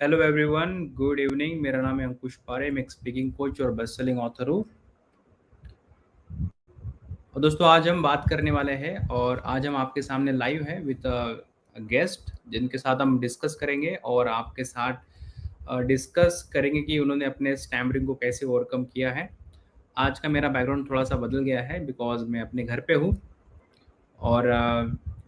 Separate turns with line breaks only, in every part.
Hello everyone, good evening. मेरा नाम है अंकुश पारे, मैं एक स्पीकिंग कोच और बेस्ट सेलिंग ऑथर हूँ। और दोस्तों, आज हम बात करने वाले हैं और आज हम आपके सामने लाइव है विद गेस्ट जिनके साथ हम डिस्कस करेंगे और आपके साथ डिस्कस करेंगे कि उन्होंने अपने स्टैमरिंग को कैसे ओवरकम किया है। आज का मेरा बैकग्राउंड थोड़ा सा बदल गया है बिकॉज मैं अपने घर पे हूँ और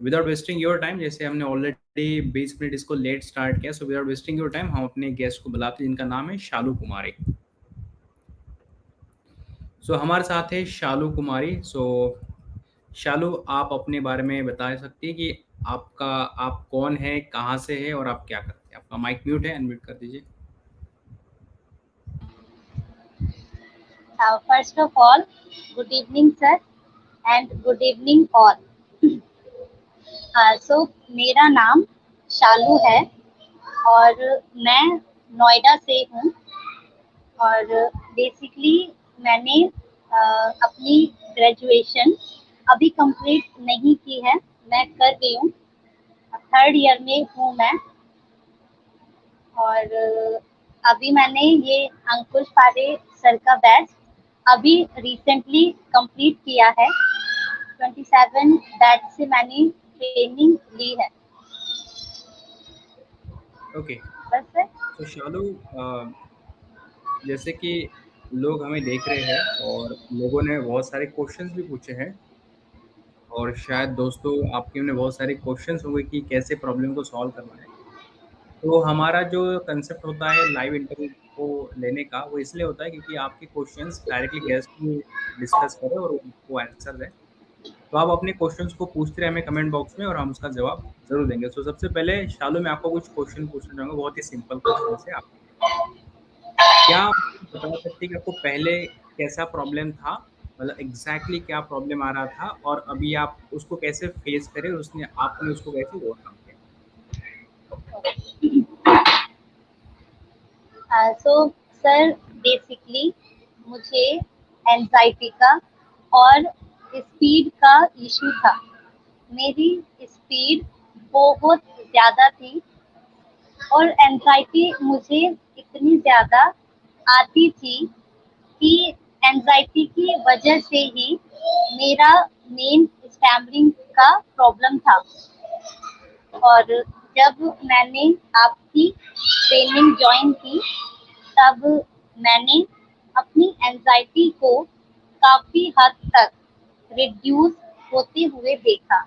विदाउट वेस्टिंग योर टाइम, जैसे हमने ऑलरेडी 20 मिनट इसको लेट स्टार्ट किया, so without wasting your time हम अपने गेस्ट को बुलाते हैं जिनका नाम है शालू कुमारी। सो हमारे साथ है शालू कुमारी। शालू, आप अपने बारे में बता सकती है कि आप कौन है, कहाँ से है और आप क्या करते हैं। आपका माइक म्यूट है, अनम्यूट कर दीजिए।
First of all, good evening, sir, and good evening all. मेरा नाम शालू है और मैं नोएडा से हूँ और बेसिकली मैंने अपनी ग्रेजुएशन अभी कंप्लीट नहीं की है, मैं कर रही हूँ, थर्ड ईयर में हूँ मैं। और अभी मैंने ये अंकुश पारे सर का बैच अभी रिसेंटली कंप्लीट किया है। 27 बैच से मैंने ट्रेनिंग ली है।
ओके।
बस है।
तो शालू, जैसे कि लोग हमें देख रहे हैं और लोगों ने बहुत सारे क्वेश्चंस भी पूछे हैं और शायद दोस्तों आपके में बहुत सारे क्वेश्चंस होंगे कि कैसे प्रॉब्लम को सॉल्व करना है। तो हमारा जो कंसेप्ट होता है लाइव इंटरव्यू को लेने का, वो इसलिए होता है क्योंकि आपके क्वेश्चंस डायरेक्टली गेस्ट में डिस्कस करें और उनको आंसर दें। तो आप अपने क्वेश्चंस को पूछते रहे हमें कमेंट बॉक्स में और हम उसका जवाब जरूर देंगे। तो सबसे पहले शालू, मैं आपको कुछ क्वेश्चन पूछना चाहूँगा, बहुत ही सिंपल क्वेश्चन है आप। क्या आप बता सकते हैं कि आपको पहले कैसा प्रॉब्लम था, मतलब एग्जैक्टली क्या प्रॉब्लम आ रहा था और अभी आप उसको कैसे फेस करें, उसने आपने उसको कैसे ओवरकम किया।
सो सर, बेसिकली मुझे एंजाइटी का और स्पीड का इशू था। मेरी स्पीड बहुत ज़्यादा थी और एंजाइटी मुझे इतनी ज़्यादा आती थी कि एंजाइटी की वजह से ही मेरा मेन स्टैमरिंग का प्रॉब्लम था। और जब मैंने आपकी ट्रेनिंग ज्वाइन की तब मैंने अपनी एंजाइटी को काफ़ी हद तक रिड्यूस होते हुए देखा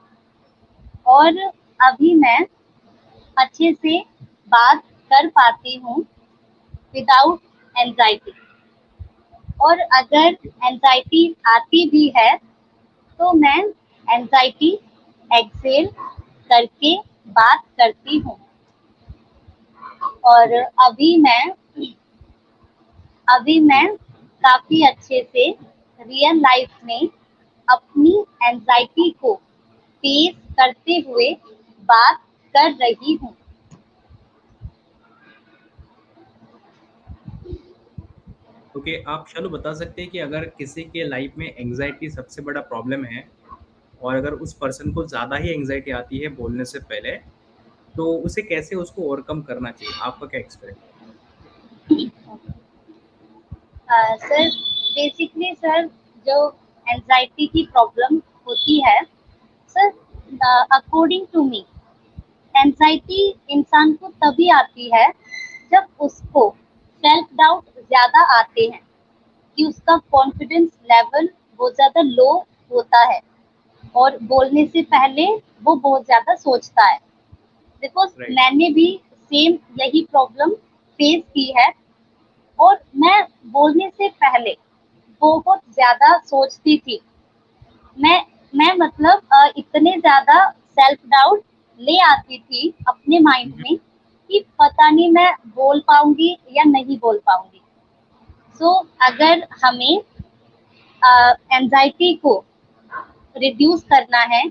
और अभी मैं अच्छे से बात कर पाती हूँ विदाउट एंजाइटी। और अगर एंजाइटी आती भी है तो मैं एंजाइटी एक्सेल करके बात करती हूँ। और अभी मैं काफी अच्छे से रियल लाइफ में अपनी एंजाइटी को फेस करते हुए बात कर रही हूँ।
ओके, आप शालू बता सकते हैं कि अगर किसी के लाइफ में एंजाइटी सबसे बड़ा प्रॉब्लम है और अगर उस पर्सन को ज़्यादा ही एंजाइटी आती है बोलने से पहले, तो उसे कैसे उसको ओवरकम करना चाहिए, आपका क्या एक्सपीरियंस।
सर, बेसिकली सर, जो एंजाइटी की प्रॉब्लम होती है sir, according to me, anxiety इंसान को तभी आती है जब उसको सेल्फ डाउट ज्यादा आते हैं, कि उसका कॉन्फिडेंस लेवल बहुत ज्यादा लो होता है और बोलने से पहले वो बहुत ज्यादा सोचता है। Because
right.
मैंने भी सेम यही प्रॉब्लम फेस की है और मैं बोलने से पहले बहुत ज्यादा सोचती थी। मैं मैं मतलब इतने ज्यादा सेल्फ डाउट ले आती थी अपने माइंड में कि पता नहीं मैं बोल पाऊंगी या नहीं बोल पाऊंगी। सो अगर हमें एंजाइटी को रिड्यूस करना है,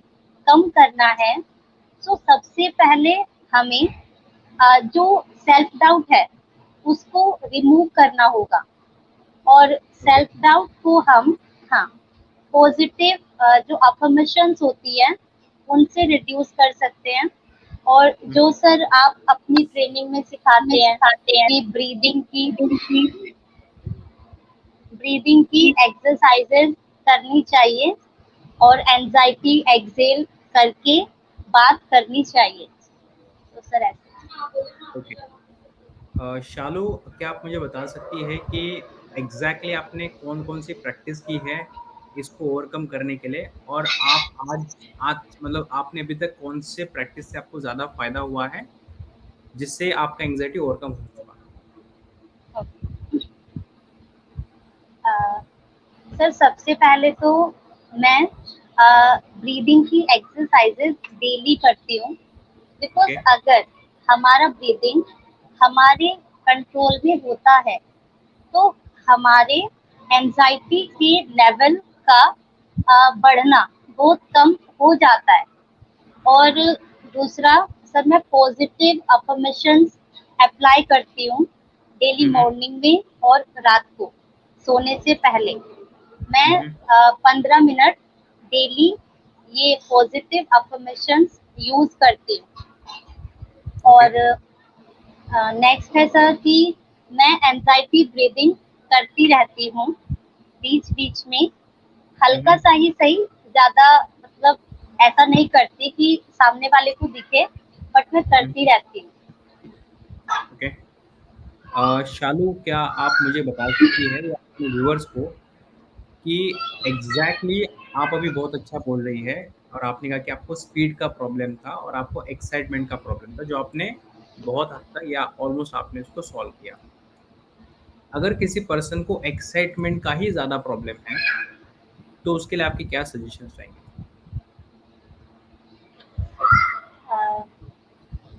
कम करना है, तो सबसे पहले हमें जो सेल्फ डाउट है उसको रिमूव करना होगा। और
ओके।
सेल्फ डाउट को हम, हाँ, पॉजिटिव जो अफर्मेशंस होती है उनसे रिड्यूस कर सकते हैं। और
हुँ,
जो सर आप अपनी ट्रेनिंग में
में
सिखाते हैं
सिखाते हैं
कि
उनकी
ब्रीदिंग की एक्सरसाइजेज करनी चाहिए और एंजाइटी एक्सेल करके बात करनी चाहिए। तो सर ऐसे।
ओके। शालू, क्या आप मुझे बता सकती है कि एग्ज़ैक्टली आपने कौन-कौन सी प्रैक्टिस की है इसको ओवरकम करने के लिए? और आप आज आज मतलब आपने अभी तक कौन से प्रैक्टिस से आपको ज़्यादा फ़ायदा हुआ है, जिससे आपका एंग्ज़ायटी ओवरकम हो चुका?
सर सबसे पहले तो मैं ब्रीदिंग की एक्सरसाइजेज डेली करती हूँ, बिकॉज
ओके,
अगर हमारा ब्रीदिंग हमारे कंट्रोल में होता है तो हमारे एंजाइटी के लेवल का बढ़ना बहुत कम हो जाता है। और दूसरा सर मैं पॉजिटिव अफर्मेशंस अप्लाई करती हूँ डेली
हुँ, हुँ,
मॉर्निंग में और रात को सोने से पहले।
हुँ,
मैं
हुँ,
15 मिनट डेली ये पॉजिटिव अफर्मेशंस यूज करती हूँ।
ओके,
और नेक्स्ट है सर कि मैं एंजाइटी ब्रीदिंग करती रहती हूँ बीच बीच में,
हुँ,
हल्का
हुँ,
सा ही सही, ज्यादा मतलब ऐसा नहीं करती कि सामने वाले को दिखे, बट मैं
हुँ,
करती रहती हूँ।
ओके। शालू, क्या आप मुझे बता सकती हैं या अपने व्यूअर्स को कि एग्ज़ैक्टली आप अभी बहुत अच्छा बोल रही है और आपने कहा कि आपको स्पीड का प्रॉब्लम था और आपको एक्साइटमेंट का प्रॉब्लम था, जो आपने बहुत हद तक या ऑलमोस्ट आपने उसको सॉल्व किया। अगर किसी पर्सन को एक्साइटमेंट का ही ज़्यादा प्रॉब्लम है, तो उसके लिए आपके क्या सजेशंस रहेंगे?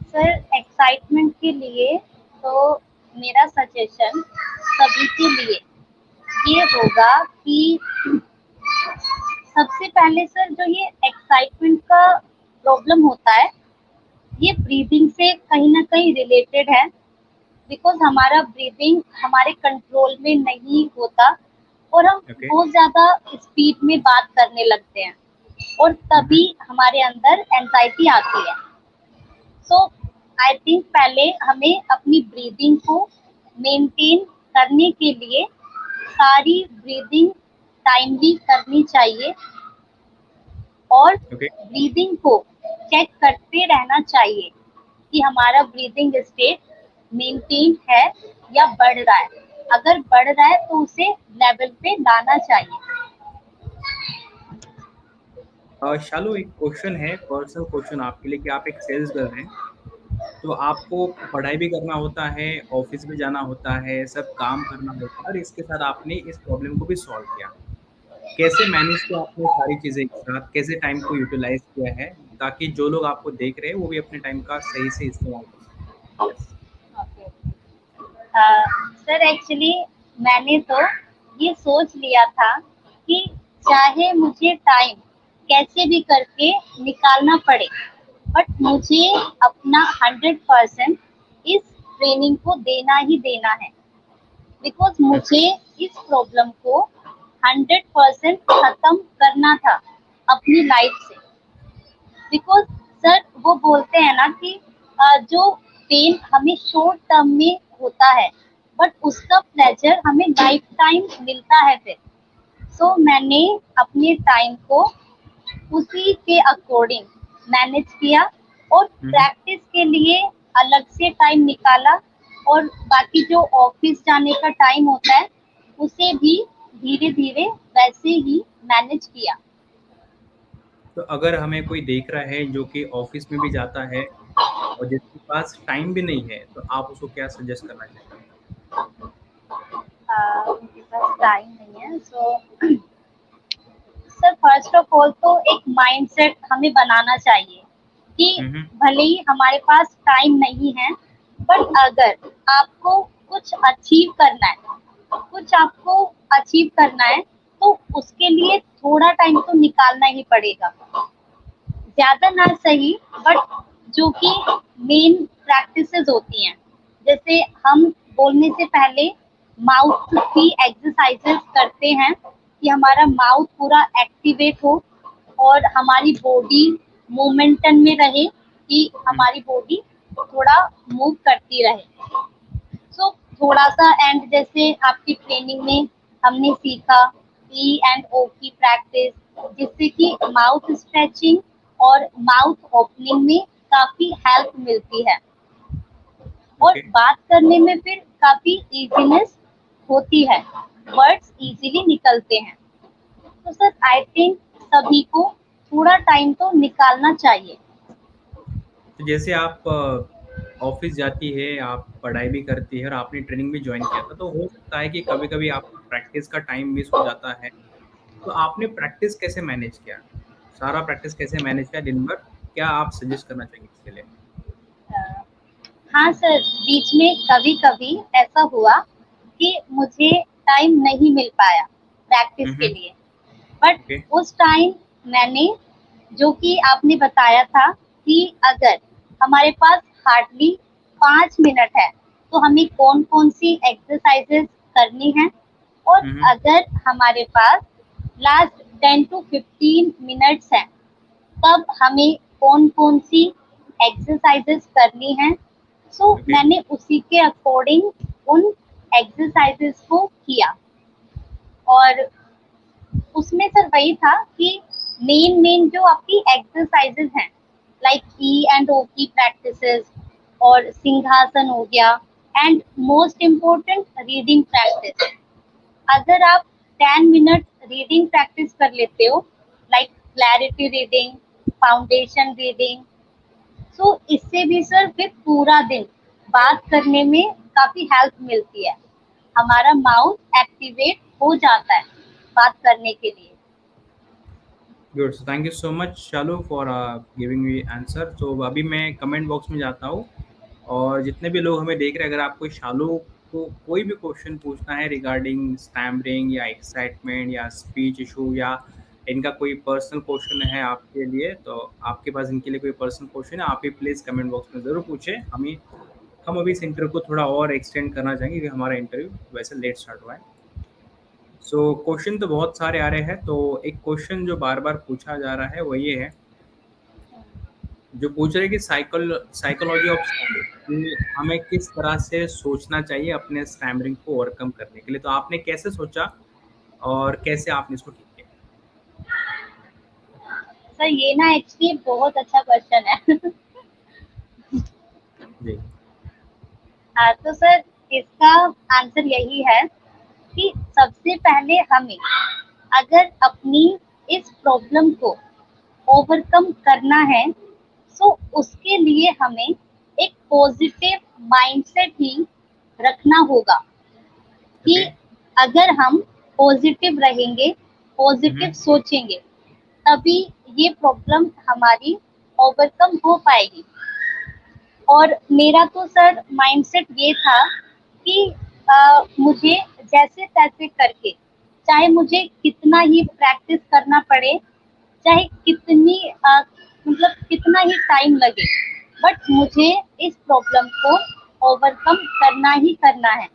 सर एक्साइटमेंट के लिए तो मेरा सजेशन सभी के लिए ये होगा कि सबसे पहले सर जो ये एक्साइटमेंट का प्रॉब्लम होता है ये ब्रीदिंग से कहीं ना कहीं रिलेटेड है, बिकॉज हमारा ब्रीदिंग हमारे कंट्रोल में नहीं होता और हम
ओके।
बहुत ज्यादा स्पीड में बात करने लगते हैं और
हुँ, हुँ।
तभी हमारे अंदर एंजाइटी आती है। सो आई थिंक पहले हमें अपनी ब्रीदिंग को मेंटेन करने के लिए सारी ब्रीदिंग टाइमली करनी चाहिए और
ओके।
ब्रीदिंग को चेक करते रहना चाहिए कि हमारा ब्रीदिंग स्टेट मेंटेन है या बढ़ रहा है। अगर बढ़ रहा है तो उसे लेवल पे लाना चाहिए।
शालू, एक क्वेश्चन है, पर्सनल क्वेश्चन आपके लिए कि आप एक सेल्स गर्ल हैं, तो आपको पढ़ाई भी करना होता है, ऑफ़िस भी जाना होता है, सब काम करना होता है और इसके साथ आपने इस प्रॉब्लम को भी सॉल्व किया। कैसे मैनेज किया आपने सारी चीज़ें एक साथ? कैसे टाइम को यूटिलाइज़ किया है, ताकि जो लोग आपको देख रहे हैं, वो भी अपने टाइम का सही से इस्तेमाल कर सकें? यस।
ओके। सर एक्चुअली मैंने तो ये सोच लिया था कि चाहे मुझे टाइम कैसे भी करके निकालना पड़े, बट मुझे अपना 100% इस ट्रेनिंग को देना ही देना है, बिकॉज
ओके।
मुझे इस प्रॉब्लम को 100% खत्म करना था अपनी लाइफ से। बिकॉज सर वो बोलते हैं ना कि जो पेन हमें शॉर्ट टर्म में होता है बट उसका प्लेजर हमें लाइफ टाइम मिलता है फिर। सो मैंने अपने टाइम को उसी के अकॉर्डिंग मैनेज किया और
हुँ, हुँ।
प्रैक्टिस के लिए अलग से टाइम निकाला और बाकी जो ऑफिस जाने का टाइम होता है उसे भी धीरे धीरे वैसे ही मैनेज किया।
तो अगर हमें कोई देख रहा है जो कि ऑफ़िस में भी जाता है और जिसके पास टाइम भी नहीं है, तो आप उसको क्या सजेस्ट करना चाहेंगे?
उनके पास टाइम नहीं है, so sir first of all तो एक माइंडसेट हमें बनाना चाहिए कि
हुँ, हुँ।
भले ही हमारे पास टाइम नहीं है, बट अगर आपको कुछ अचीव करना है, कुछ आपको अचीव करना है तो उसके लिए थोड़ा टाइम तो निकालना ही पड़ेगा। ज्यादा ना सही, बट जो कि मेन प्रैक्टिसेस होती हैं, जैसे हम बोलने से पहले माउथ की एक्सरसाइजेस करते हैं कि हमारा माउथ पूरा एक्टिवेट हो और हमारी बॉडी मोमेंटम में रहे। कि हमारी बॉडी थोड़ा मूव करती रहे। सो थोड़ा सा एंड जैसे आपकी ट्रेनिंग में हमने सीखा ई एंड ओ की प्रैक्टिस, जिससे कि माउथ स्ट्रेचिंग और माउथ ओपनिंग में काफी हेल्प मिलती है और
ओके।
बात करने में फिर काफी इजीनेस होती है, वर्ड्स इजीली निकलते हैं। तो सर आई थिंक सभी को थोड़ा टाइम तो निकालना चाहिए।
तो जैसे आप ऑफिस जाती है, आप पढ़ाई भी करती है और आपने ट्रेनिंग भी ज्वाइन किया था, तो हो सकता है कि कभी-कभी आपका प्रैक्टिस का टाइम मिस हो जाता है। तो आपने प्रैक्टिस कैसे मैनेज किया? सारा प्रैक्टिस कैसे मैनेज किया दिन भर? क्या आप सजेस्ट करना चाहेंगे इसके लिए?
हाँ सर, बीच में कभी-कभी ऐसा हुआ कि मुझे टाइम नहीं मिल पाया प्रैक्टिस
हुँ,
के
हुँ।
लिए। But
okay.
उस टाइम मैंने, जो कि आपने बताया था कि अगर हमारे पास हार्डली 5 मिनट है तो हमें कौन कौन सी एक्सरसाइजेस करनी है, और
हुँ, हुँ।
अगर हमारे पास लास्ट 10 to 15 मिनट्स हैं तब हमें कौन कौन सी एक्सरसाइजेस करनी है। So
okay.
मैंने उसी के अकॉर्डिंग उन एक्सरसाइजेस को किया, और उसमें सर वही था कि मेन मेन जो आपकी एक्सरसाइजेज हैं, लाइक ई एंड ओ की प्रैक्टिसेस और सिंहासन हो गया, and most important reading practice. अगर आप 10 मिनट रीडिंग प्रैक्टिस कर लेते हो, like clarity reading, foundation reading, so इससे भी सर फिर पूरा दिन बात करने में काफी हेल्प मिलती है, हमारा माउथ एक्टिवेट हो जाता है बात करने के लिए।
Good. So thank you so much Shalu for giving me answer. तो अभी मैं कमेंट बॉक्स में जाता हूँ और जितने भी लोग हमें देख रहे हैं, अगर आपको शालू को कोई भी क्वेश्चन पूछना है रिगार्डिंग स्टैमरिंग या एक्साइटमेंट या स्पीच इशू, या इनका कोई पर्सनल क्वेश्चन है आपके लिए, तो आपके पास इनके लिए कोई पर्सनल क्वेश्चन है, आप ही प्लीज़ कमेंट बॉक्स में ज़रूर पूछें। हम अभी इस इंटरव्यू को थोड़ा और एक्सटेंड करना चाहेंगे क्योंकि हमारा इंटरव्यू वैसे लेट स्टार्ट हुआ है। सो क्वेश्चन तो बहुत सारे आ रहे हैं, तो एक क्वेश्चन जो बार बार पूछा जा रहा है वो ये है, जो पूछ रहे हैं कि साइकोलॉजी ऑफ स्टैमरिंग, कि हमें किस तरह से सोचना चाहिए अपने स्टैमरिंग को ओवरकम करने के लिए। तो आपने कैसे सोचा और कैसे आपने इसको ठीक किया?
सर ये ना एक्चुअली बहुत अच्छा क्वेश्चन है।
जी।
हाँ तो सर, इसका आंसर यही है कि सबसे पहले हमें, अगर अपनी इस प्रॉब्लम को ओवरकम करना है, तो उसके लिए हमें एक पॉजिटिव माइंडसेट ही रखना होगा कि
ओके।
अगर हम पॉजिटिव रहेंगे, पॉजिटिव
हम्म।
सोचेंगे, तभी ये प्रॉब्लम हमारी ओवरकम हो पाएगी। और मेरा तो सर माइंडसेट ये था कि मुझे जैसे तैसे करके, चाहे मुझे कितना ही प्रैक्टिस करना पड़े, चाहे कितनी मतलब कितना ही टाइम लगे, बट मुझे इस प्रॉब्लम को ओवरकम करना ही करना है।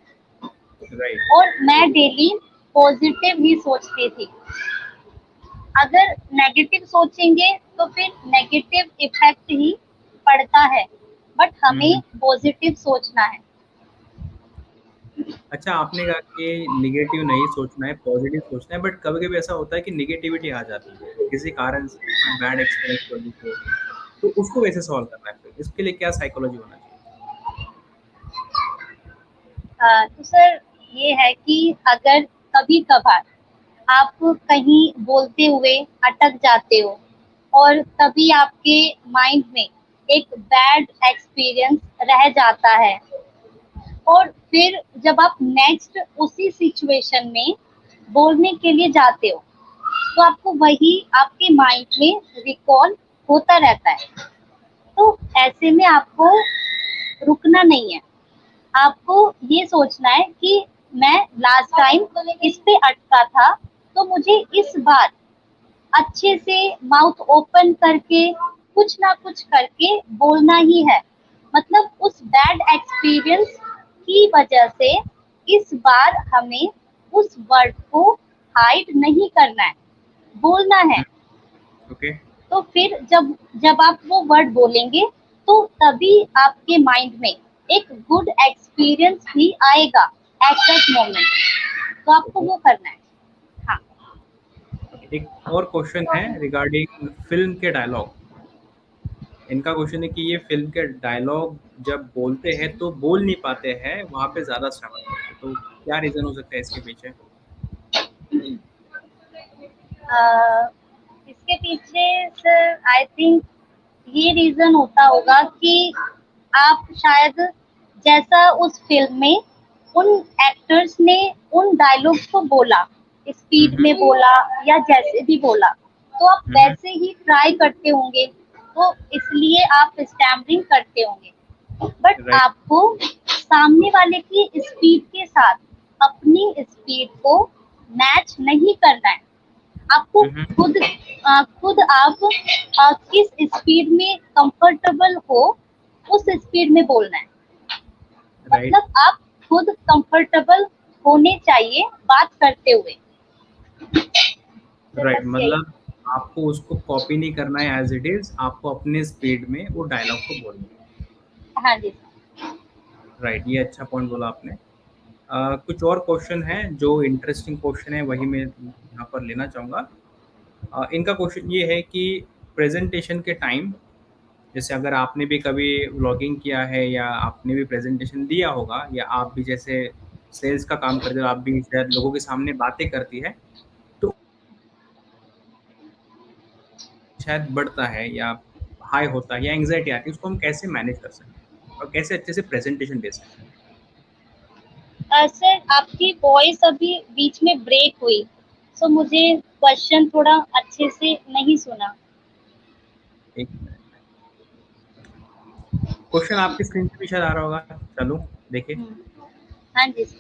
राइट।
और मैं डेली पॉजिटिव ही सोचती थी। अगर नेगेटिव सोचेंगे तो फिर नेगेटिव इफेक्ट ही पड़ता है, बट हमें
हम्म।
पॉजिटिव सोचना है।
अच्छा, आपने कहा कि निगेटिव नहीं सोचना है, पॉजिटिव सोचना है, बट कभी कभी ऐसा होता है कि निगेटिविटी आ जाती है किसी कारण से, कोई बैड एक्सपीरियंस की वजह से। तो उसको कैसे सॉल्व करना है, फिर इसके लिए क्या साइकोलॉजी होना चाहिए?
तो सर ये है कि अगर कभी कभार आप कहीं बोलते हुए अटक जाते हो और तभी आपके माइंड में एक बैड एक्सपीरियंस रह जाता है, और फिर जब आप नेक्स्ट उसी सिचुएशन में बोलने के लिए जाते हो, तो आपको वही आपके माइंड में रिकॉल होता रहता है। तो ऐसे में आपको रुकना नहीं है, आपको ये सोचना है कि मैं लास्ट टाइम इस पे अटका था, तो मुझे इस बार अच्छे से माउथ ओपन करके कुछ ना कुछ करके बोलना ही है। मतलब उस बैड एक्सपीरियंस की वजह से इस बार हमें उस वर्ड को हाइड नहीं करना है, बोलना है।
ओके।
तो फिर जब जब आप वो वर्ड बोलेंगे, तो तभी आपके माइंड में एक गुड एक्सपीरियंस भी आएगा एट दैट मोमेंट। तो आपको
ओके।
वो करना है। हाँ।
एक और क्वेश्चन है रिगार्डिंग फ़िल्म के डायलॉग। इनका क्वेश्चन है कि ये फ़िल्म के डायलॉग जब बोलते हैं तो बोल नहीं पाते हैं, वहाँ पे ज़्यादा स्ट्रगल करते हैं। तो क्या रीज़न हो सकता है इसके पीछे?
अ, इसके पीछे सर आई थिंक ये रीजन होता होगा कि आप शायद जैसा उस फिल्म में उन एक्टर्स ने उन डायलॉग्स को बोला,
हुँ,
स्पीड
हुँ।
में बोला या जैसे भी बोला, तो आप
हुँ, हुँ।
वैसे ही ट्राई करते होंगे, तो इसलिए आप स्टैमरिंग करते होंगे। But
right.
आपको सामने वाले की स्पीड के साथ अपनी स्पीड को मैच नहीं करना है। आपको
हुँ, हुँ।
खुद आप किस स्पीड में कंफर्टेबल हो उस स्पीड में बोलना है।
राइट,
मतलब आप खुद कंफर्टेबल होने चाहिए बात करते हुए। तो
राइट।
बस यही।
मतलब आपको उसको कॉपी नहीं करना है एज़ इट इज़, आपको अपने स्पीड में वो डायलॉग को बोलना है।
हाँ जी।
राइट, ये अच्छा पॉइंट बोला आपने। कुछ और क्वेश्चन हैं जो इंटरेस्टिंग क्वेश्चन है, वही मैं यहाँ पर लेना चाहूँगा। इनका क्वेश्चन ये है कि प्रेज़ेंटेशन के टाइम, जैसे अगर आपने भी कभी व्लॉगिंग किया है या आपने भी प्रेज़ेंटेशन दिया होगा या आप भी जैसे सेल्स का काम करते हो, आप भी शायद लोगों के सामने बातें करती है, तो शायद बढ़ता है या हाई होता है या एंग्ज़ायटी आती है, उसको हम कैसे मैनेज कर सकते हैं? और कैसे अच्छे से प्रेज़ेंटेशन दे सकते हैं?
सर आपकी वॉइस अभी बीच में ब्रेक हुई, सो मुझे क्वेश्चन थोड़ा अच्छे से नहीं सुना।
एक मिनट, क्वेश्चन आपकी स्क्रीन पे भी शायद आ रहा होगा, चलो देखिए।
हाँ जी सर।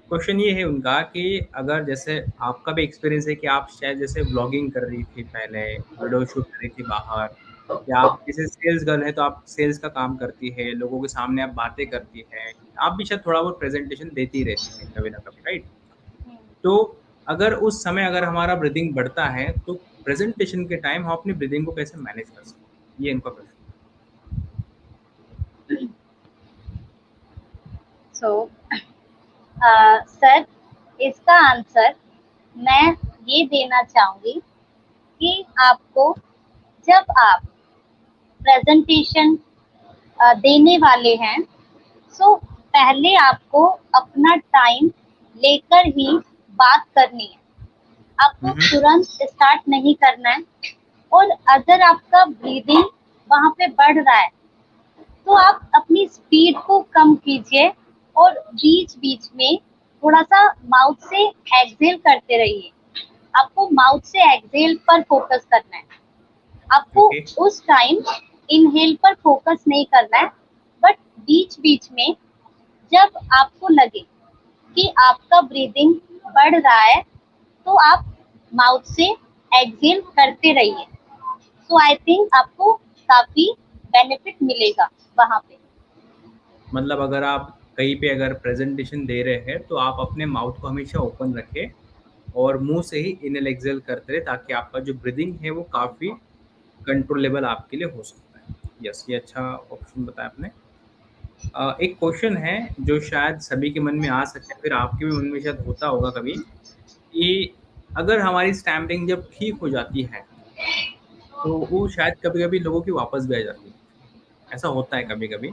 क्वेश्चन ये है उनका कि अगर जैसे आपका भी एक्सपीरियंस है कि आप शायद जैसे व्लॉगिंग कर रही थी पहले, वीडियो शूट कर रही थी बाहर, या आप जैसे सेल्स गर्ल है तो आप सेल्स का काम करती है, लोगों के सामने आप बातें करती हैं, आप भी शायद थोड़ा बहुत प्रेज़ेंटेशन देती रहती हैं कभी ना कभी, राइट? तो अगर उस समय अगर हमारा ब्रीथिंग बढ़ता है, तो प्रेज़ेंटेशन के टाइम हम अपनी ब्रीथिंग को कैसे मैनेज कर सकते हैं? ये इनका प्रश्न
सो सर इसका आंसर मैं ये देना चाहूंगी कि आपको जब आप प्रेजेंटेशन देने वाले हैं, सो पहले आपको अपना टाइम लेकर ही बात करनी है।
है।
आपको तुरंत स्टार्ट नहीं करना है। और अगर आपका ब्रीदिंग वहां पे बढ़ रहा है, तो आप अपनी स्पीड को कम कीजिए और बीच बीच में थोड़ा सा माउथ से एक्सहेल करते रहिए। आपको माउथ से एक्सहेल पर फोकस करना है। आपको
ओके,
उस टाइम इनहेल पर फोकस नहीं करना है। बट बीच बीच में जब आपको लगे कि आपका ब्रीदिंग बढ़ रहा है, तो आप माउथ से एक्सहेल करते रहिए। सो आई थिंक आपको काफी बेनिफिट मिलेगा वहां पे।
मतलब अगर आप कहीं पे अगर प्रेज़ेंटेशन दे रहे हैं, तो आप अपने माउथ को हमेशा ओपन रखें और मुँह से ही इनहेल एक्सहेल करते रहे, ताकि आपका जो ब्रीथिंग है वो काफ़ी कंट्रोलेबल आपके लिए हो सकता है। यस, ये अच्छा ऑप्शन बताया आपने। एक क्वेश्चन है जो शायद सभी के मन में आ सकता है, फिर आपके भी मन में शायद होता होगा कभी, कि अगर हमारी स्टैम्पिंग जब ठीक हो जाती है, तो वो शायद कभी-कभी लोगों की वापस भी आ जाती है। ऐसा होता है कभी-कभी।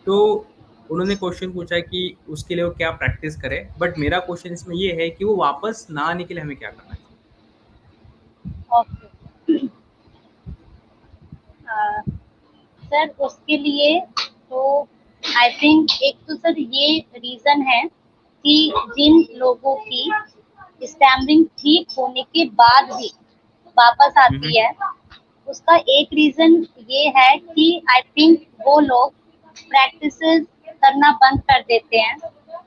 तो उन्होंने क्वेश्चन पूछा है कि उसके लिए वो क्या प्रैक्टिस करे? बट मेरा क्वेश्चन इसमें ये है कि वो वापस ना आने के लिए हमें क्या करना चाहिए?
ओके सर, उसके लिए तो आई थिंक एक तो सर ये रीजन है कि जिन लोगों की स्टैमरिंग ठीक होने के बाद भी वापस
हुँ, हुँ।
आती है, उसका एक रीजन ये है कि आई थिंक वो लोग प्रैक्टिसेस करना बंद कर देते हैं।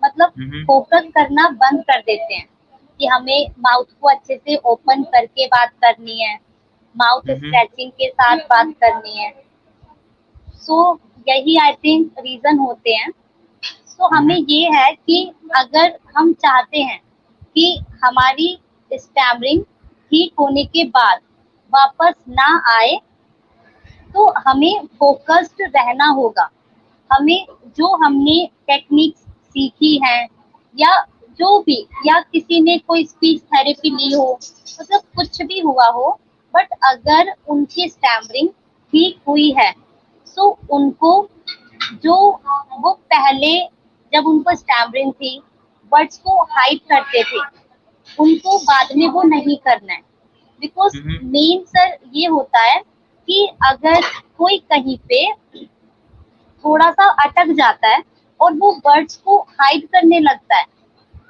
मतलब
हुँ, हुँ।
फोकस करना बंद कर देते हैं कि हमें माउथ को अच्छे से ओपन करके बात करनी है, माउथ
हुँ, हुँ।
स्ट्रेचिंग के साथ बात करनी है। सो यही आई थिंक रीजन होते हैं। सो
हुँ,
हमें
हुँ।
ये है कि अगर हम चाहते हैं कि हमारी स्टैमरिंग ठीक होने के बाद वापस ना आए, तो हमें फोकस्ड रहना होगा। हमें जो हमने टेक्निक्स सीखी हैं या जो भी, या किसी ने कोई स्पीच थेरेपी ली हो, मतलब कुछ भी हुआ हो, बट अगर उनकी स्टैमरिंग ठीक हुई है तो उनको, जो वो पहले जब उनको स्टैमरिंग थी, वर्ड्स को हाइड करते थे, उनको बाद में वो नहीं करना है। Because
hmm.
मेन सर ये होता है कि अगर कोई कहीं पे थोड़ा सा अटक जाता है और वो वर्ड्स को हाइड करने लगता है,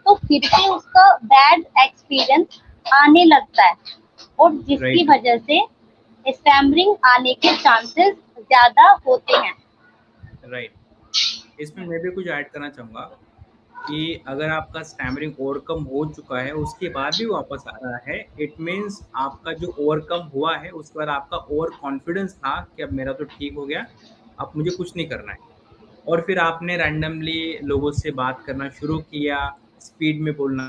तो फिर से उसका बैड एक्सपीरियंस आने लगता है, और जिसकी
राइट।
वजह से स्टैमरिंग आने के चांसेस ज्यादा होते हैं।
राइट। इसमें मैं भी कुछ ऐड करना चाहूँगा कि अगर आपका स्टैमरिंग ओवरकम हो चुका है, उसके बाद भी वापस आ रहा है, इट मीन्स आपका जो ओवरकम हुआ है, उसके बाद आपका ओवर कॉन्फिडेंस था कि अब मेरा तो ठीक हो गया, अब मुझे कुछ नहीं करना है। और फिर आपने रैंडमली लोगों से बात करना शुरू किया, स्पीड में बोलना,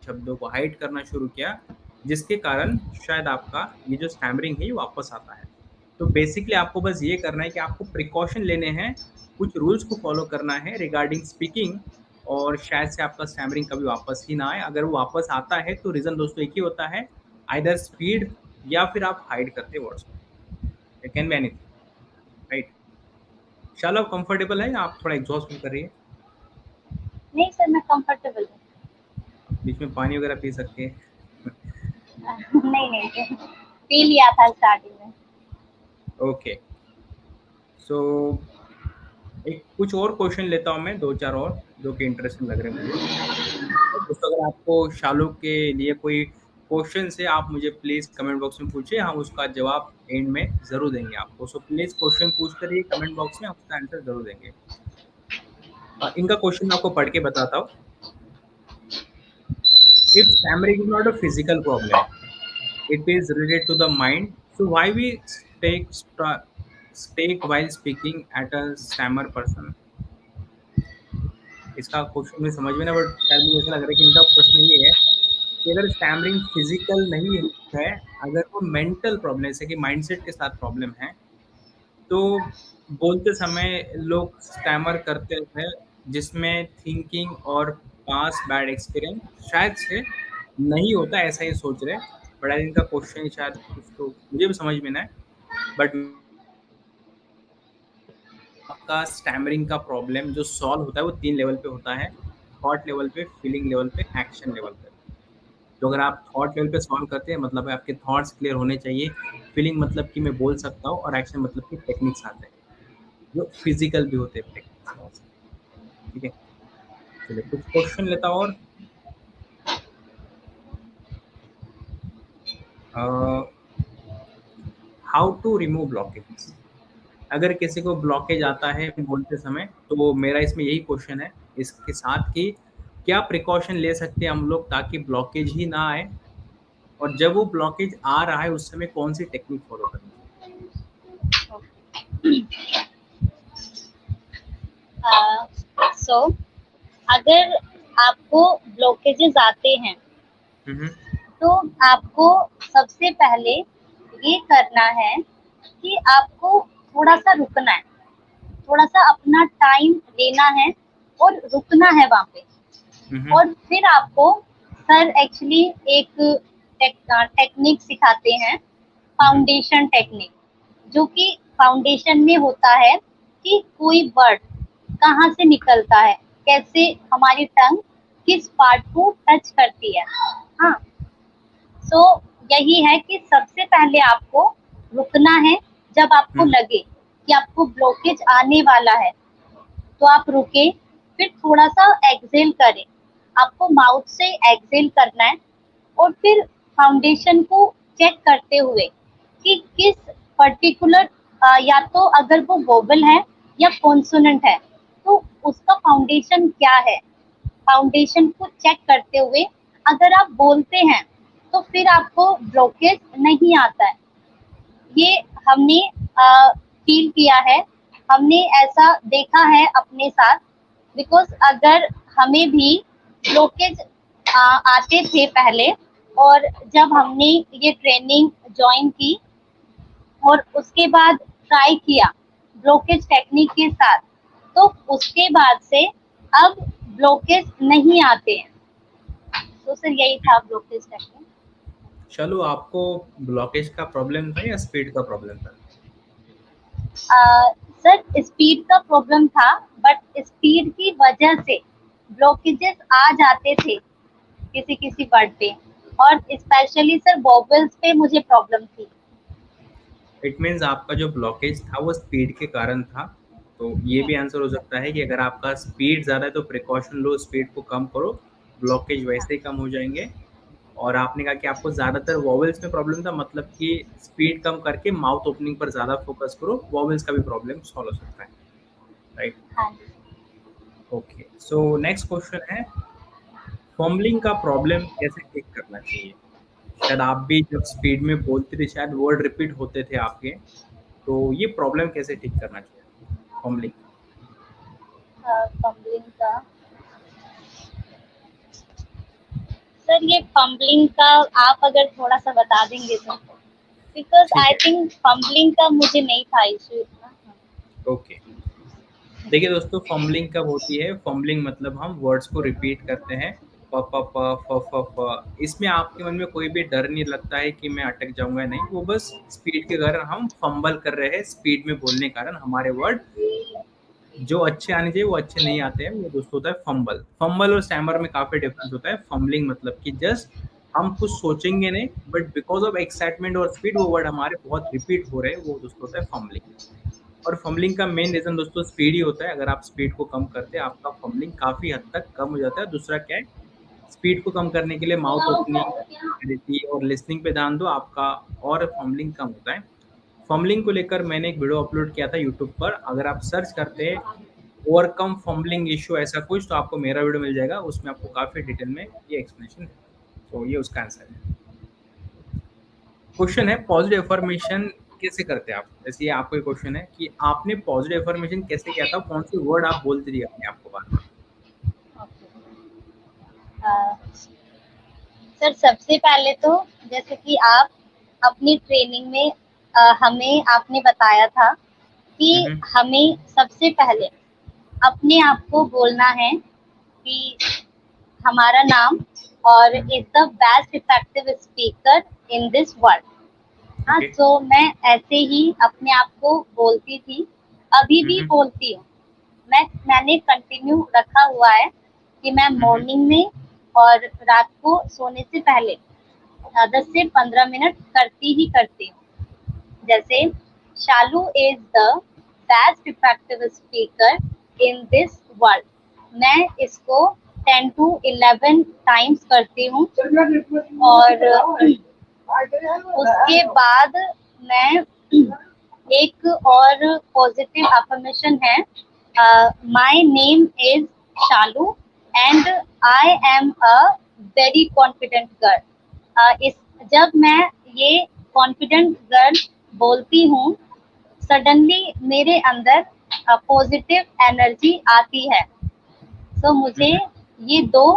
शब्दों को हाइड करना शुरू किया, जिसके कारण शायद आपका ये जो स्टैमरिंग है, ये वापस आता है। तो बेसिकली आपको बस ये करना है कि आपको प्रिकॉशन लेने हैं, कुछ रूल्स को फॉलो करना है रिगार्डिंग स्पीकिंग, और शायद से आपका स्टैमरिंग कभी वापस ही ना आए। अगर वो वापस आता है तो रीज़न दोस्तों एक ही होता है, आइदर स्पीड या फिर आप हाइड करते वर्ड्स को। It can be anything, right? चलो, कंफर्टेबल है या आप थोड़ा एग्जॉस्ट फील कर रही है?
नहीं सर, मैं कंफर्टेबल
बीच में पानी वगैरह पी सकते हैं।
हूँ। नहीं नहीं सर, पी लिया था स्टार्टिंग में।
ओके। सो एक कुछ और क्वेश्चन लेता हूँ मैं, दो चार और जो कि इंटरेस्टिंग लग रहे हैं मुझे। और दोस्तों, अगर आपको शालू के लिए कोई क्वेश्चन है, आप मुझे प्लीज़ कमेंट बॉक्स में पूछिए, हम उसका जवाब एंड में ज़रूर देंगे आपको। सो प्लीज़ क्वेश्चन पूछते रहिए कमेंट बॉक्स में, हम उसका आंसर ज़रूर देंगे। इनका क्वेश्चन मैं आपको पढ़ के बताता हूँ। If stammering is not a physical problem, it is related to the mind, so why we stake while speaking at a stammer person? इसका क्वेश्चन मुझे समझ में ना, बट शायद मुझे ऐसा लग रहा है कि इनका प्रश्न ये है कि अगर स्टैमरिंग फिजिकल नहीं है, अगर वो मेंटल प्रॉब्लम, जैसे कि माइंडसेट के साथ प्रॉब्लम है, तो बोलते समय लोग स्टैमर करते हैं, जिसमें थिंकिंग और पास बैड एक्सपीरियंस शायद से नहीं होता, ऐसा ही सोच रहे हैं। बट आई इनका क्वेश्चन शायद कुछ तो मुझे भी समझ में ना है, बट आपका स्टैमरिंग का प्रॉब्लम जो सॉल्व होता है वो 3 लेवल पे होता है, थॉट लेवल पे, फीलिंग लेवल पे, एक्शन लेवल पे। तो अगर आप थॉट लेवल पे सॉल्व करते हैं, मतलब है आपके थॉट्स क्लियर होने चाहिए, फीलिंग मतलब कि मैं बोल सकता हूँ, और एक्शन मतलब कि टेक्निक्स आते हैं, जो फिजिकल भी होते हैं टेक्निक्स बहुत सारे। ठीक है? चलिए कुछ क्वेश्चन लेता हूँ और हाउ टू रिमूव ब्लॉकेज। अगर किसी को ब्लॉकेज आता है बोलते समय, तो मेरा इसमें यही क्वेश्चन है इसके साथ कि क्या प्रिकॉशन ले सकते हैं हम लोग ताकि ब्लॉकेज ही ना आए, और जब वो ब्लॉकेज आ रहा है उस समय कौन सी टेक्निक फॉलो करनी
सो अगर आपको ब्लॉकेजेस आते हैं,
चाहिए?
तो आपको सबसे पहले ये करना है कि आपको थोड़ा सा रुकना है, थोड़ा सा अपना टाइम लेना है और रुकना है वहाँ पे।
हम्म।
और फिर आपको सर एक्चुअली एक टेक्निक सिखाते हैं,
हम्म।
फाउंडेशन टेक्निक, जो कि फाउंडेशन में होता है कि कोई वर्ड कहाँ से निकलता है, कैसे हमारी टंग किस पार्ट को टच करती है। हाँ, सो यही है कि सबसे पहले आपको रुकना है। जब आपको
हम्म।
लगे कि आपको ब्लॉकेज आने वाला है, तो आप रुके, फिर थोड़ा सा एक्सेल करें। आपको माउथ से एक्सेल करना है, और फिर फाउंडेशन को चेक करते हुए कि किस पर्टिकुलर, या तो अगर वो वोवल है या कॉन्सोनेंट है, तो उसका फाउंडेशन क्या है, फाउंडेशन को चेक करते हुए अगर आप बोलते हैं तो फिर आपको ब्लॉकेज नहीं आता है। ये हमने फील किया है, हमने ऐसा देखा है अपने साथ। बिकॉज अगर हमें भी ब्लॉकेज आते थे पहले, और जब हमने ये ट्रेनिंग ज्वाइन की, और उसके बाद ट्राई किया ब्लोकेज टेक्निक के साथ, तो उसके बाद से अब ब्लोकेज नहीं आते हैं। तो सर यही था ब्लोकेज टेक्निक।
चलो, आपको ब्लॉकेज का प्रॉब्लम था या स्पीड का प्रॉब्लम था?
सर स्पीड का प्रॉब्लम था, बट स्पीड की वजह से ब्लॉकेजेस आ जाते थे किसी किसी वर्ड पे, और स्पेशली सर वोवेल्स पे मुझे प्रॉब्लम थी।
इट मीन्स आपका जो ब्लॉकेज था वो स्पीड के कारण था। तो ये भी आंसर हो सकता है कि अगर आपका स्पीड ज़्यादा है तो प्रिकॉशन लो, स्पीड को कम करो, ब्लॉकेज वैसे ही कम हो जाएंगे। और आपने कहा कि आपको ज़्यादातर वॉवेल्स में प्रॉब्लम था, मतलब कि स्पीड कम करके माउथ ओपनिंग पर ज़्यादा फोकस करो, वॉवेल्स का भी प्रॉब्लम सॉल्व हो सकता है, राइट?
हाँ जी।
ओके, सो नेक्स्ट क्वेश्चन है, फॉम्बलिंग का प्रॉब्लम कैसे ठीक करना चाहिए? शायद आप भी जब स्पीड में बोलते थे शायद वर्ड रिपीट होते थे आपके, तो ये प्रॉब्लम कैसे ठीक करना चाहिए फॉम्बलिंग?
फम्बलिंग का, सर ये फम्बलिंग का आप अगर थोड़ा सा बता देंगे तो, बिकॉज
ठीक
आई
है,
थिंक फम्बलिंग का मुझे नहीं था इशू इतना।
ओके। देखिए दोस्तों, फम्बलिंग कब होती है? फम्बलिंग मतलब हम वर्ड्स को रिपीट करते हैं, प प प फ फ फ। इसमें आपके मन में कोई भी डर नहीं लगता है कि मैं अटक जाऊंगा, नहीं, वो बस स्पीड के कारण हम फंबल कर रहे हैं, स्पीड में बोलने के कारण हमारे वर्ड जो अच्छे आने चाहिए वो अच्छे नहीं आते हैं, वो दोस्तों होता है फंबल। फंबल और स्टैमर में काफी डिफरेंस होता है। फंबलिंग मतलब कि जस्ट हम कुछ सोचेंगे नहीं, बट बिकॉज ऑफ एक्साइटमेंट और स्पीड वो वर्ड हमारे बहुत रिपीट हो रहे हैं, वो दोस्तों होता है फंबलिंग। और फंबलिंग का मेन रीजन दोस्तों स्पीड ही होता है। अगर आप स्पीड को कम करते हैं आपका फंबलिंग काफी हद तक कम हो जाता है। दूसरा क्या है, स्पीड को कम करने के लिए माउथ ओपनिंग और लिसनिंग पे ध्यान दो आपका, और फंबलिंग कम होता है। फंबलिंग को लेकर मैंने एक वीडियो अपलोड किया था यूट्यूब पर, अगर आप सर्च करते हैं ओवरकम फंबलिंग इशू ऐसा कुछ, तो आपको मेरा वीडियो मिल जाएगा, उसमें आपको काफी डिटेल में ये एक्सप्लेनेशन है। तो ये उसका आंसर है। क्वेश्चन है, पॉजिटिव अफर्मेशन कैसे करते हैं आप? जैसे ये आपको एक क्वेश्चन है कि आपने पॉजिटिव अफर्मेशन कैसे किया था, कौन सी वर्ड आप बोलते थे अपने आप को बार बार?
सर सबसे पहले तो जैसे कि आप अपनी ट्रेनिंग में हमें आपने बताया था कि
हम्म,
हमें सबसे पहले अपने आप को बोलना है कि हमारा नाम और is the best effective speaker in this world. हाँ,
ओके।
तो मैं ऐसे ही अपने आप को बोलती थी, अभी भी
हम्म,
बोलती हूँ। मैंने कंटिन्यू रखा हुआ है कि मैं
हम्म,
मॉर्निंग में और रात को सोने से पहले 10 से 15 मिनट करती ही करती हूँ। जैसे Shalu is the best effective speaker in this world, मैं इसको 10 to 11 टाइम्स करती हूँ। और उसके बाद मैं एक और पॉजिटिव अफर्मेशन है, my name is Shalu and I am a very confident girl. इस जब मैं ये कॉन्फिडेंट गर्ल बोलती हूँ, सडनली मेरे अंदर पॉजिटिव एनर्जी आती है। तो मुझे
हम्म।
ये दो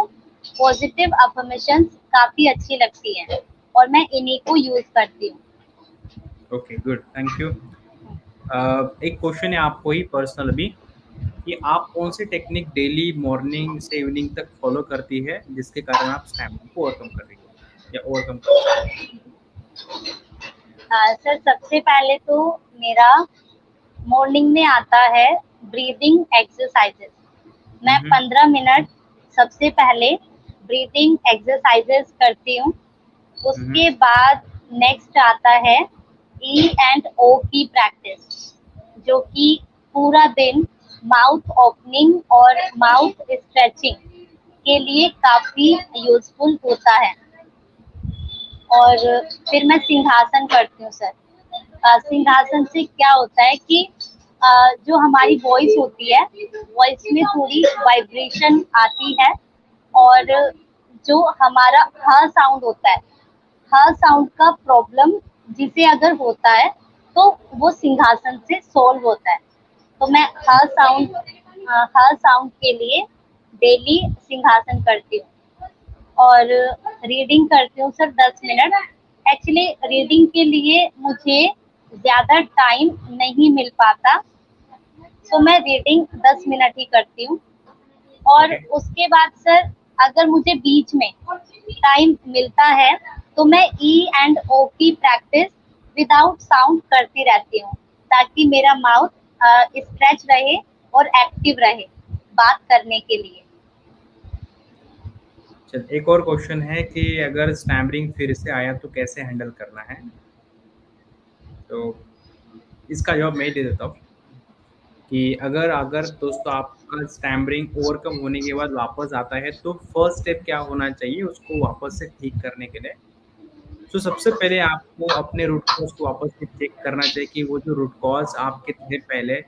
पॉजिटिव अफर्मेशंस काफी अच्छी लगती हैं, और मैं इन्हीं को यूज करती हूँ।
Okay, good, thank you. एक क्वेश्चन है आपको ही पर्सनल अभी, कि आप कौन सी टेक्निक डेली मॉर्निंग से इवनिंग तक फॉलो करती है जिसके कारण आप स्टैमिना को ओवरकम कर रही हो या ओवरकम कर सकते
सर सबसे पहले तो मेरा मॉर्निंग में आता है ब्रीदिंग एक्सरसाइजेस। मैं
हो?
15 मिनट सबसे पहले ब्रीदिंग एक्सरसाइजेस करती हूँ।
हम्म,
उसके बाद नेक्स्ट आता है ई एंड ओ की प्रैक्टिस, जो कि पूरा दिन माउथ ओपनिंग और माउथ स्ट्रेचिंग के लिए काफी यूजफुल होता है। और फिर मैं सिंहासन करती हूँ सर। सिंहासन से क्या होता है कि जो हमारी वॉइस होती है, वॉइस में थोड़ी वाइब्रेशन आती है, और जो हमारा ह साउंड होता है, ह साउंड का प्रॉब्लम जिसे अगर होता है तो वो सिंहासन से सॉल्व होता है। तो मैं ह साउंड के लिए डेली सिंहासन करती हूँ। और रीडिंग करती हूँ सर 10 मिनट। एक्चुअली रीडिंग के लिए मुझे ज़्यादा टाइम नहीं मिल पाता, तो मैं रीडिंग 10 मिनट ही करती हूँ। और
ओके।
उसके बाद सर, अगर मुझे बीच में टाइम मिलता है तो मैं ई एंड ओ की प्रैक्टिस विदाउट साउंड करती रहती हूँ, ताकि मेरा माउथ स्ट्रेच रहे और एक्टिव रहे बात करने के लिए।
चल, एक और क्वेश्चन है कि अगर स्टैमरिंग फिर से आया तो कैसे हैंडल करना है? तो इसका जवाब मैं ही दे देता हूँ कि अगर अगर दोस्तों आपका स्टैमरिंग ओवरकम होने के बाद वापस आता है तो फर्स्ट स्टेप क्या होना चाहिए उसको वापस से ठीक करने के लिए? तो सबसे पहले आपको अपने रूट कॉज को वापस से चेक करना चाहिए कि वो जो रूट कॉज आपके थे पहले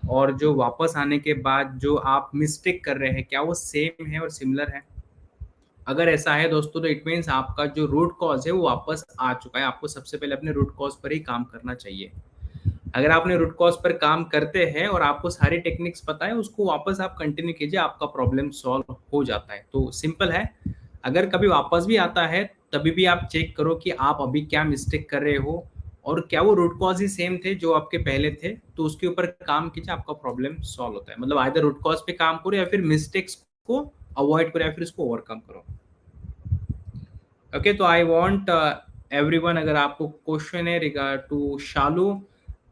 और जो वापस आने के बाद जो आप मिस्टेक कर रहे हैं, क्या वो सेम है और सिमिलर है? अगर ऐसा है दोस्तों तो इट मीन्स आपका जो रूट कॉज है वो वापस आ चुका है। आपको सबसे पहले अपने रूट कॉज पर ही काम करना चाहिए। अगर आपने रूट कॉज पर काम करते हैं और आपको सारी टेक्निक्स पता है, उसको वापस आप कंटिन्यू कीजिए, आपका प्रॉब्लम सॉल्व हो जाता है। तो सिंपल है। अगर कभी वापस भी आता है तभी भी आप चेक करो कि आप अभी क्या मिस्टेक कर रहे हो और क्या वो रूट कॉज ही सेम थे जो आपके पहले थे, तो उसके ऊपर काम कीजिए, आपका प्रॉब्लम सॉल्व होता है। मतलब आइदर रूट कॉज पे काम करो या फिर मिस्टेक्स को अवॉइड करो या फिर इसको ओवरकम करो। ओके, तो आई वांट एवरीवन, अगर आपको क्वेश्चन है रिगार्ड टू शालू,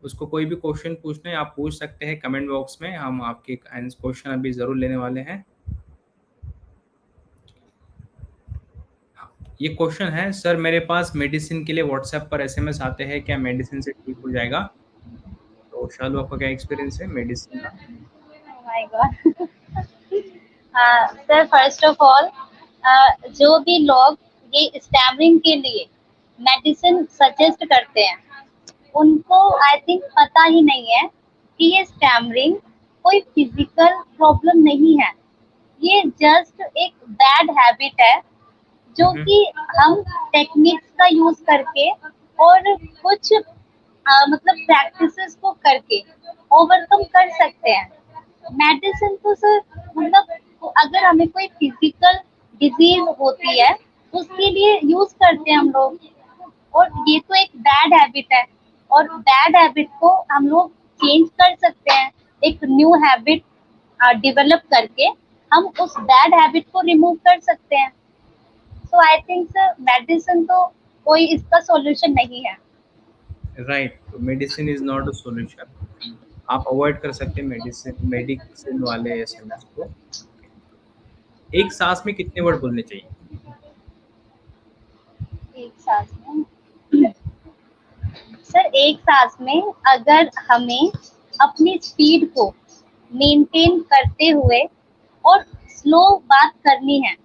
उसको कोई भी क्वेश्चन पूछना है आप पूछ सकते हैं कमेंट बॉक्स में, हम आपके क्वेश्चन अभी ज़रूर लेने वाले हैं। ये क्वेश्चन है, सर मेरे पास मेडिसिन के लिए व्हाट्सएप पर एसएमएस आते हैं, क्या मेडिसिन से ठीक हो जाएगा? तो शालू, आपका क्या एक्सपीरियंस है मेडिसिन का?
My God. Sir, first of all, जो भी लोग ये स्टैमरिंग के लिए मेडिसिन सजेस्ट करते हैं, उनको आई थिंक पता ही नहीं है कि ये स्टैमरिंग कोई फिजिकल प्रॉब्लम नहीं है। ये जस्ट एक बैड हैबिट है, जो
हम्म।
कि हम टेक्निक्स का यूज करके और कुछ मतलब प्रैक्टिसेस को करके ओवरकम कर सकते हैं। मेडिसिन तो सर, मतलब अगर हमें कोई फिजिकल डिजीज होती है तो उसके लिए यूज करते हैं हम लोग। और ये तो एक बैड हैबिट है, और बैड हैबिट को हम लोग चेंज कर सकते हैं। एक न्यू हैबिट डेवलप करके हम उस बैड हैबिट को रिमूव कर सकते हैं। सो आई थिंक सर, मेडिसिन तो कोई इसका सॉल्यूशन नहीं है।
राइट, तो medicine is not a solution. आप अवॉइड कर सकते हैं मेडिसिन मेडिसिन वाले एसएमएस को। एक सांस में कितने वर्ड बोलने चाहिए?
एक सांस में सर, एक सांस में अगर हमें अपनी स्पीड को मेंटेन करते हुए और स्लो बात करनी है,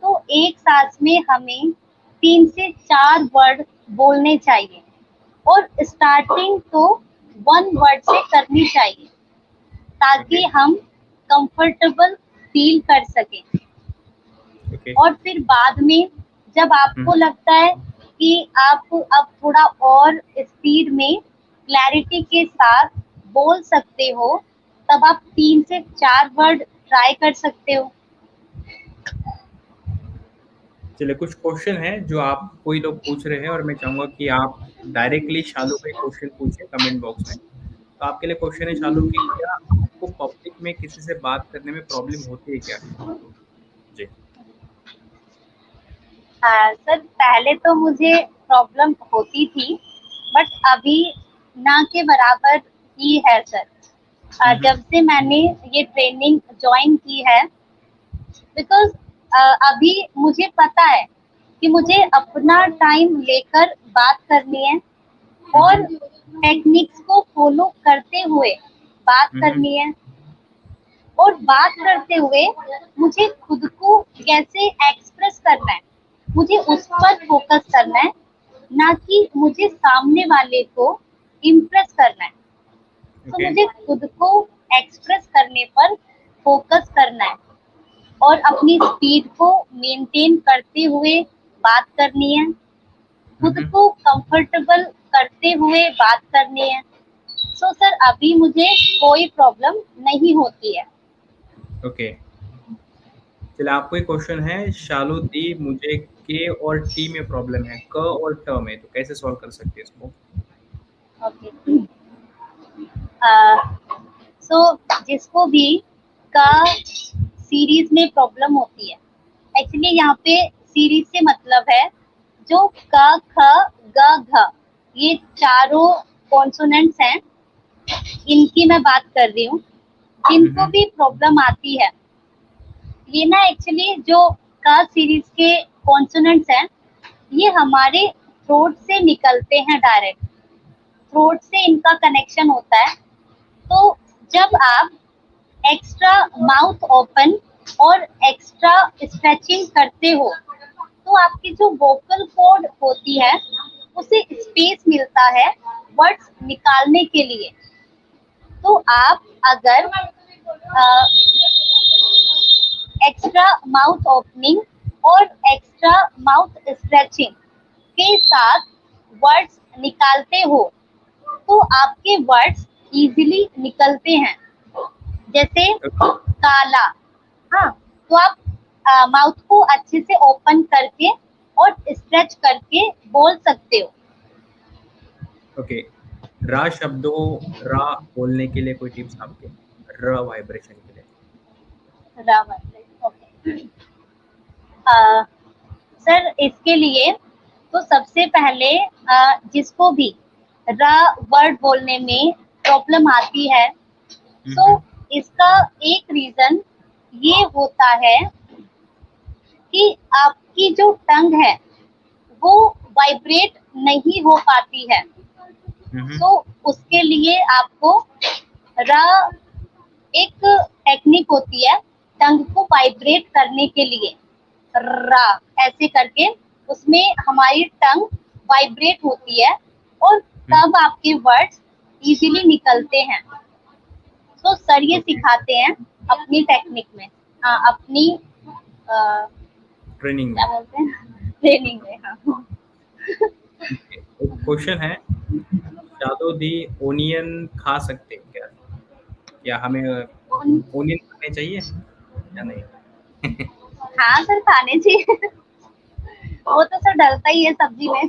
तो एक सांस में हमें 3 से 4 वर्ड बोलने चाहिए। और स्टार्टिंग तो 1 वर्ड से करनी चाहिए,
ओके।
ताकि हम कंफर्टेबल फील कर सकें।
ओके।
और फिर बाद में जब आपको लगता है कि आप अब थोड़ा और स्पीड में क्लैरिटी के साथ बोल सकते हो, तब आप 3 से 4 वर्ड ट्राई कर सकते हो।
चलिए, कुछ क्वेश्चन है जो आप कोई लोग पूछ रहे हैं और मैं चाहूंगा कि आप डायरेक्टली शालू को क्वेश्चन पूछिए कमेंट बॉक्स में। तो आपके लिए क्वेश्चन है शालू की, क्या आपको पब्लिक में किसी से बात करने में प्रॉब्लम होती है क्या? जी।
हाँ सर, पहले तो मुझे प्रॉब्लम होती थी, बट अभी ना के बराबर ही है सर।
हम्म।
जब से मैंने ये ट्रेनिंग ज्वाइन की है, बिकॉज अभी मुझे पता है कि मुझे अपना टाइम लेकर बात करनी है, और
हम्म।
टेक्निक्स को फॉलो करते हुए बात
हम्म।
करनी है। और बात करते हुए मुझे खुद को कैसे एक्सप्रेस करना है, मुझे उस पर फोकस करना है, ना कि मुझे सामने वाले को इम्प्रेस करना है। तो
ओके।
मुझे खुद को एक्सप्रेस करने पर फोकस करना है, और अपनी स्पीड को मेंटेन करते हुए बात करनी है, खुद
हम्म।
को कंफर्टेबल करते हुए बात करनी है। सो सर, अभी मुझे कोई प्रॉब्लम नहीं होती है।
ओके। चलिए, आपको एक क्वेश्चन है शालू दी, मुझे के और टी में प्रॉब्लम है, क और ट में, तो कैसे सॉल्व कर सकते हैं इसको?
ओके। सो जिसको भी का सीरीज में प्रॉब्लम होती है, एक्चुअली यहाँ पे सीरीज से मतलब है जो क ख ग घ, ये चारों कॉन्सोनेंट्स हैं, इनकी मैं बात कर रही हूँ। जिनको
हम्म।
भी प्रॉब्लम आती है, ये ना एक्चुअली जो क सीरीज के कॉन्सोनेंट्स हैं, ये हमारे थ्रोट से निकलते हैं डायरेक्ट, थ्रोट से इनका कनेक्शन होता है। तो जब आप एक्स्ट्रा माउथ ओपन और एक्स्ट्रा स्ट्रेचिंग करते हो, तो आपकी जो वोकल कॉर्ड होती है उसे स्पेस मिलता है वर्ड्स निकालने के लिए। तो आप अगर एक्स्ट्रा माउथ ओपनिंग और एक्स्ट्रा माउथ स्ट्रेचिंग के साथ वर्ड्स निकालते हो, तो आपके वर्ड्स इजीली निकलते हैं। जैसे काला, हाँ, तो आप माउथ को अच्छे से ओपन करके और स्ट्रेच करके बोल सकते हो।
ओके, रा शब्दों, रा बोलने के लिए कोई टिप्स आपके, र वाइब्रेशन के लिए?
रावत, ओके। सर इसके लिए तो सबसे पहले जिसको भी रा वर्ड बोलने में प्रॉब्लम आती है, तो
हम्म।
इसका एक रीजन ये होता है कि आपकी जो टंग है वो वाइब्रेट नहीं हो पाती है।
हम्म।
तो उसके लिए आपको रा, एक टेक्निक होती है टंग को वाइब्रेट करने के लिए, रा ऐसे करके उसमें हमारी टंग वाइब्रेट होती है और तब आपके वर्ड्स इजीली निकलते हैं। तो सर ये
ओके,
सिखाते हैं अपनी टेक्निक में, अपनी
ट्रेनिंग में।
क्या बोलते हैं, ट्रेनिंग में। हाँ।
ओके, एक क्वेश्चन है, शादो दी, ओनियन खा सकते हैं क्या? क्या हमें ओनियन खाने चाहिए या नहीं?
हाँ सर, खाने चाहिए। वो तो सर डलता ही है सब्जी में।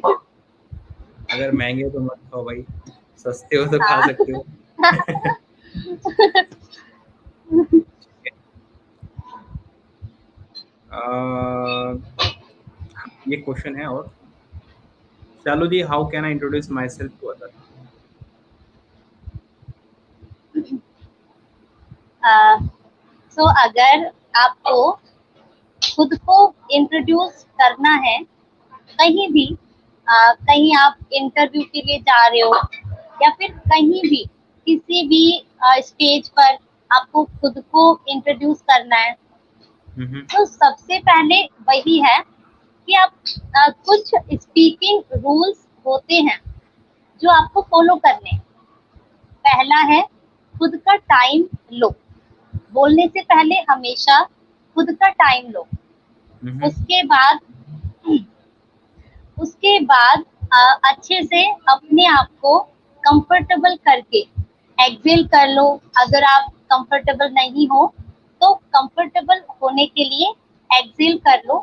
अगर महंगे हो तो मत खाओ भाई, सस्ते हो तो खा
हाँ।
सकते हो। अह, ये क्वेश्चन है और, शालू दी, how can I introduce myself to other?
So अगर आपको खुद को इंट्रोड्यूस करना है कहीं भी, कहीं आप इंटरव्यू के लिए जा रहे हो या फिर कहीं भी किसी भी स्टेज पर आपको खुद को इंट्रोड्यूस करना है,
हम्म।
तो सबसे पहले वही है कि आप कुछ स्पीकिंग रूल्स होते हैं जो आपको फॉलो करने हैं। पहला है, खुद का टाइम लो, बोलने से पहले हमेशा खुद का टाइम लो।
हम्म।
उसके बाद उसके बाद अच्छे से अपने आप को कंफर्टेबल करके एक्सेल कर लो। अगर आप कंफर्टेबल नहीं हो तो कंफर्टेबल होने के लिए एक्सेल कर लो,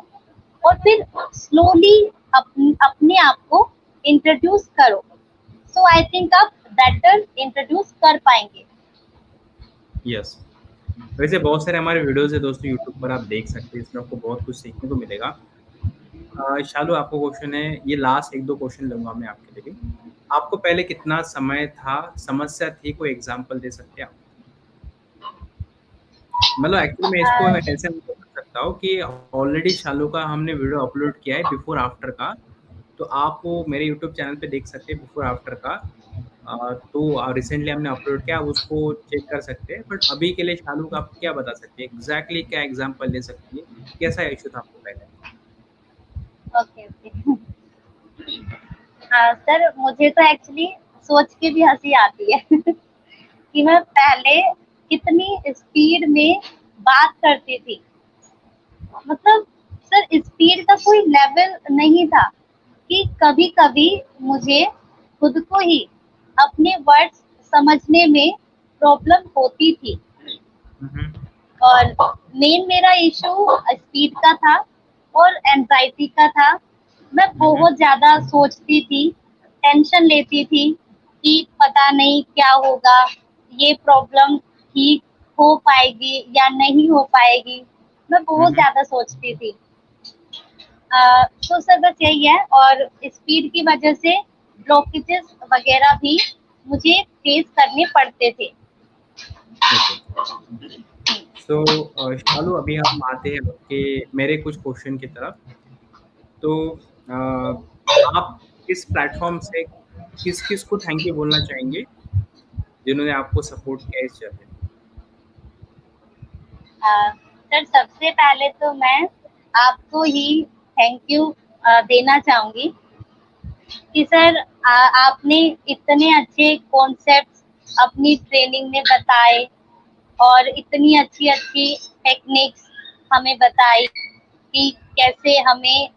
और फिर स्लोली अपने आप को इंट्रोड्यूस करो। सो आई थिंक आप बेटर इंट्रोड्यूस कर पाएंगे।
यस, वैसे बहुत सारे हमारे वीडियोस है दोस्तों, यूट्यूब पर आप देख सकते हैं, इसमें आपको बहुत कुछ सीखने को मिलेगा। शालू, आपको क्वेश्चन है, ये लास्ट एक दो क्वेश्चन लूंगा मैं आपके लिए भी। आपको पहले कितना समय था, समस्या थी, कोई एग्जांपल दे सकते हैं आप? मतलब एक्चुअली मैं इसको ऐसे मतलब कर सकता हूँ कि ऑलरेडी शालू का हमने वीडियो अपलोड किया है बिफोर आफ्टर का, तो आप वो मेरे यूट्यूब चैनल पे देख सकते हैं बिफोर आफ्टर का। तो रिसेंटली हमने अपलोड किया, आप उसको चेक कर सकते हैं। बट अभी के लिए शालू का आप क्या बता सकते हैं, एग्जैक्टली क्या एग्जांपल दे सकती है, कैसा इशू था आपको पहले?
Okay okay. सर मुझे तो एक्चुअली सोच के भी हंसी आती है कि मैं पहले कितनी स्पीड में बात करती थी। मतलब सर स्पीड का कोई लेवल नहीं था कि कभी कभी मुझे खुद को ही अपने वर्ड्स समझने में प्रॉब्लम होती थी।
हम्म।
और मेन मेरा इशू स्पीड का था और एंजाइटी का था। मैं
हम्म।
बहुत ज्यादा सोचती थी, टेंशन लेती थी, कि पता नहीं क्या होगा, ये प्रॉब्लम ठीक हो पाएगी या नहीं हो पाएगी, मैं बहुत
हम्म।
ज़्यादा सोचती थी। तो सर बस यही है, और स्पीड की वजह से ब्लॉकेजेस वगैरह भी मुझे फेस करने पड़ते थे।
ओके। सो शालू, अभी हम आते हैं आपके मेरे कुछ क्वेश्चन की तरफ। तो आप किस प्लेटफॉर्म से किस किस को थैंक यू बोलना चाहेंगे जिन्होंने आपको सपोर्ट किया इस जर्नी में?
सर सबसे पहले तो मैं आपको ही थैंक यू देना चाहूंगी कि सर आपने इतने अच्छे कॉन्सेप्ट्स अपनी ट्रेनिंग में बताए, और इतनी अच्छी अच्छी टेक्निक्स हमें बताई कि कैसे हमें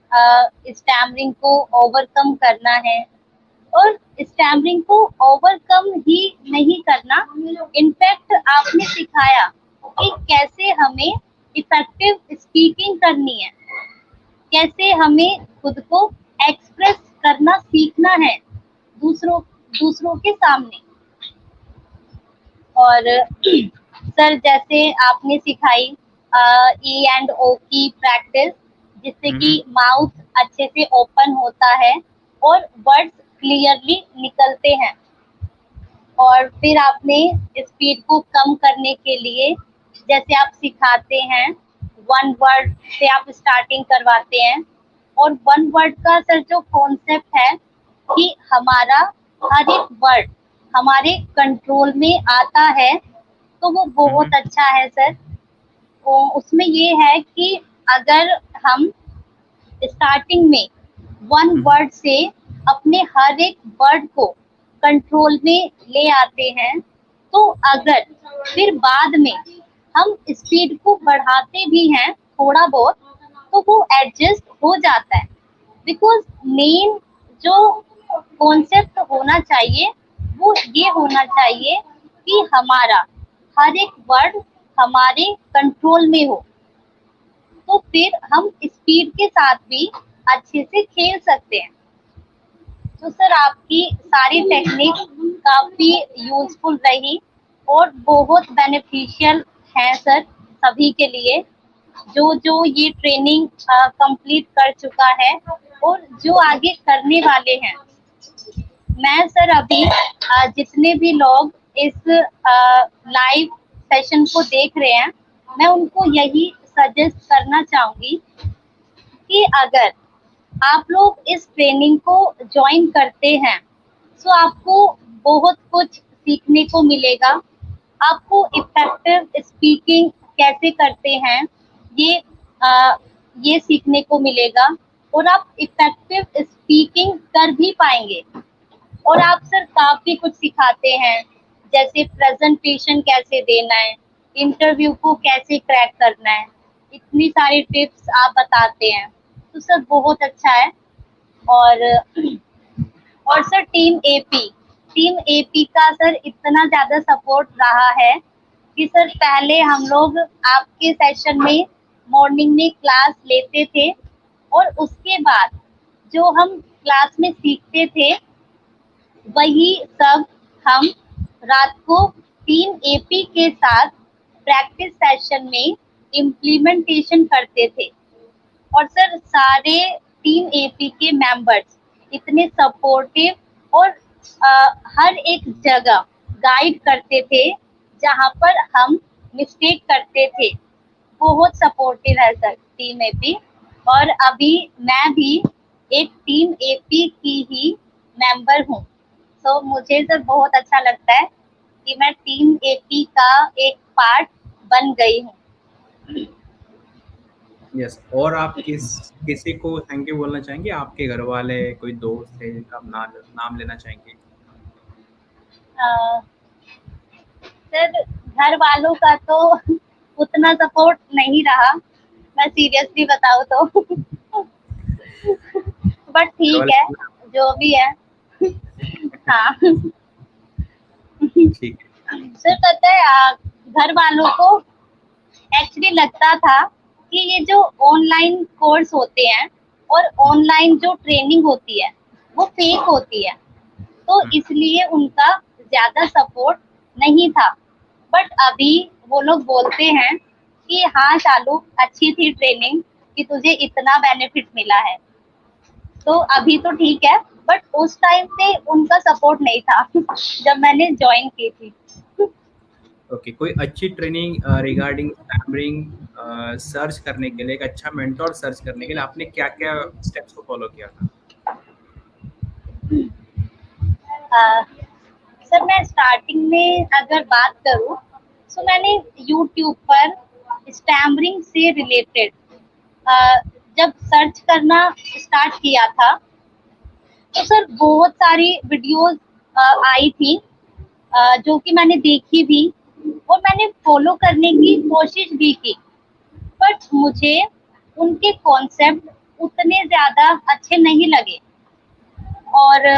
स्टैमरिंग को ओवरकम करना है। और स्टैमरिंग को ओवरकम ही नहीं करना, इनफैक्ट आपने सिखाया कि कैसे हमें इफेक्टिव स्पीकिंग करनी है, कैसे हमें खुद को एक्सप्रेस करना सीखना है दूसरों दूसरों के सामने। और सर जैसे आपने सिखाई ई एंड ओ की प्रैक्टिस, जिससे कि
हम्म।
माउथ अच्छे से ओपन होता है और वर्ड्स क्लियरली निकलते हैं। और फिर आपने स्पीड को कम करने के लिए, जैसे आप सिखाते हैं, वन वर्ड से आप स्टार्टिंग करवाते हैं। और वन वर्ड का सर जो कॉन्सेप्ट है कि हमारा हर एक वर्ड हमारे कंट्रोल में आता है, तो वो
हम्म।
बहुत अच्छा है सर। तो उसमें ये है कि अगर हम स्टार्टिंग में वन
हम्म।
वर्ड से अपने हर एक वर्ड को कंट्रोल में ले आते हैं, तो अगर फिर बाद में हम स्पीड को बढ़ाते भी हैं थोड़ा बहुत, तो वो एडजस्ट हो जाता है। बिकॉज मेन जो कॉन्सेप्ट होना चाहिए वो ये होना चाहिए कि हमारा हर एक वर्ड हमारे कंट्रोल में हो, तो फिर हम स्पीड के साथ भी अच्छे से खेल सकते हैं। तो सर आपकी सारी टेक्निक काफी यूजफुल रही और बहुत बेनिफिशियल है सर सभी के लिए, जो जो ये ट्रेनिंग कंप्लीट कर चुका है और जो आगे करने वाले हैं। मैं सर अभी जितने भी लोग इस लाइव सेशन को देख रहे हैं, मैं उनको यही सजेस्ट करना चाहूंगी कि अगर आप लोग इस ट्रेनिंग को ज्वाइन करते हैं, तो आपको बहुत कुछ सीखने को मिलेगा। आपको इफेक्टिव स्पीकिंग कैसे करते हैं, ये ये सीखने को मिलेगा, और आप इफेक्टिव स्पीकिंग कर भी पाएंगे। और आप सर काफी कुछ सिखाते हैं, जैसे प्रेजेंटेशन कैसे देना है, इंटरव्यू को कैसे क्रैक करना है, इतनी सारी टिप्स आप बताते हैं। तो सर बहुत अच्छा है। और सर टीम एपी का सर इतना ज्यादा सपोर्ट रहा है कि सर पहले हम लोग आपके सेशन में मॉर्निंग में क्लास लेते थे, और उसके बाद जो हम क्लास में सीखते थे वही सब हम रात को टीम एपी के साथ प्रैक्टिस सेशन में इम्प्लीमेंटेशन करते थे। और सर सारे टीम एपी के मेंबर्स इतने सपोर्टिव और हर एक जगह गाइड करते थे जहाँ पर हम मिस्टेक करते थे। बहुत सपोर्टिव है सर टीम एपी। और अभी मैं भी एक टीम एपी की ही मेंबर हूँ, तो मुझे सर बहुत अच्छा लगता है कि मैं टीम एपी का एक पार्ट बन गई हूँ।
यस, और आप किसी को थैंक यू बोलना चाहेंगे? आपके घर वाले, कोई दोस्त है जिनका आप नाम लेना चाहेंगे?
अ, सर घर वालों का तो उतना सपोर्ट नहीं रहा, मैं सीरियसली बताऊँ तो। बट
घर
ठीक
वाले
है,
बोला,
जो भी है। हाँ।
ठीक है।
सर पता है घर वालों को एक्चुअली लगता था कि ये जो ऑनलाइन कोर्स होते हैं और ऑनलाइन जो ट्रेनिंग होती है वो फेक होती है। तो
हुँ,
इसलिए उनका ज़्यादा सपोर्ट नहीं था। बट अभी वो लोग बोलते हैं कि हाँ शालू, अच्छी थी ट्रेनिंग, कि तुझे इतना बेनिफिट मिला है। तो अभी तो ठीक है, बट उस टाइम पे उनका सपोर्ट नहीं था जब मैंने ज्वाइन की थी।
ओके। कोई अच्छी ट्रेनिंग रिगार्डिंग स्टैमरिंग सर्च करने के लिए, एक अच्छा मेंटर सर्च करने के लिए आपने क्या-क्या स्टेप्स को फ़ॉलो किया था?
अ, सर मैं स्टार्टिंग में अगर बात करूँ, तो मैंने यूट्यूब पर स्टैमरिंग से रिलेटेड जब सर्च करना स्टार्ट किया था, तो सर बहुत सारी वीडियोस आई थी, जो कि मैंने देखी भी और मैंने फॉलो करने की कोशिश भी की। बट मुझे उनके कॉन्सेप्ट उतने ज़्यादा अच्छे नहीं लगे। और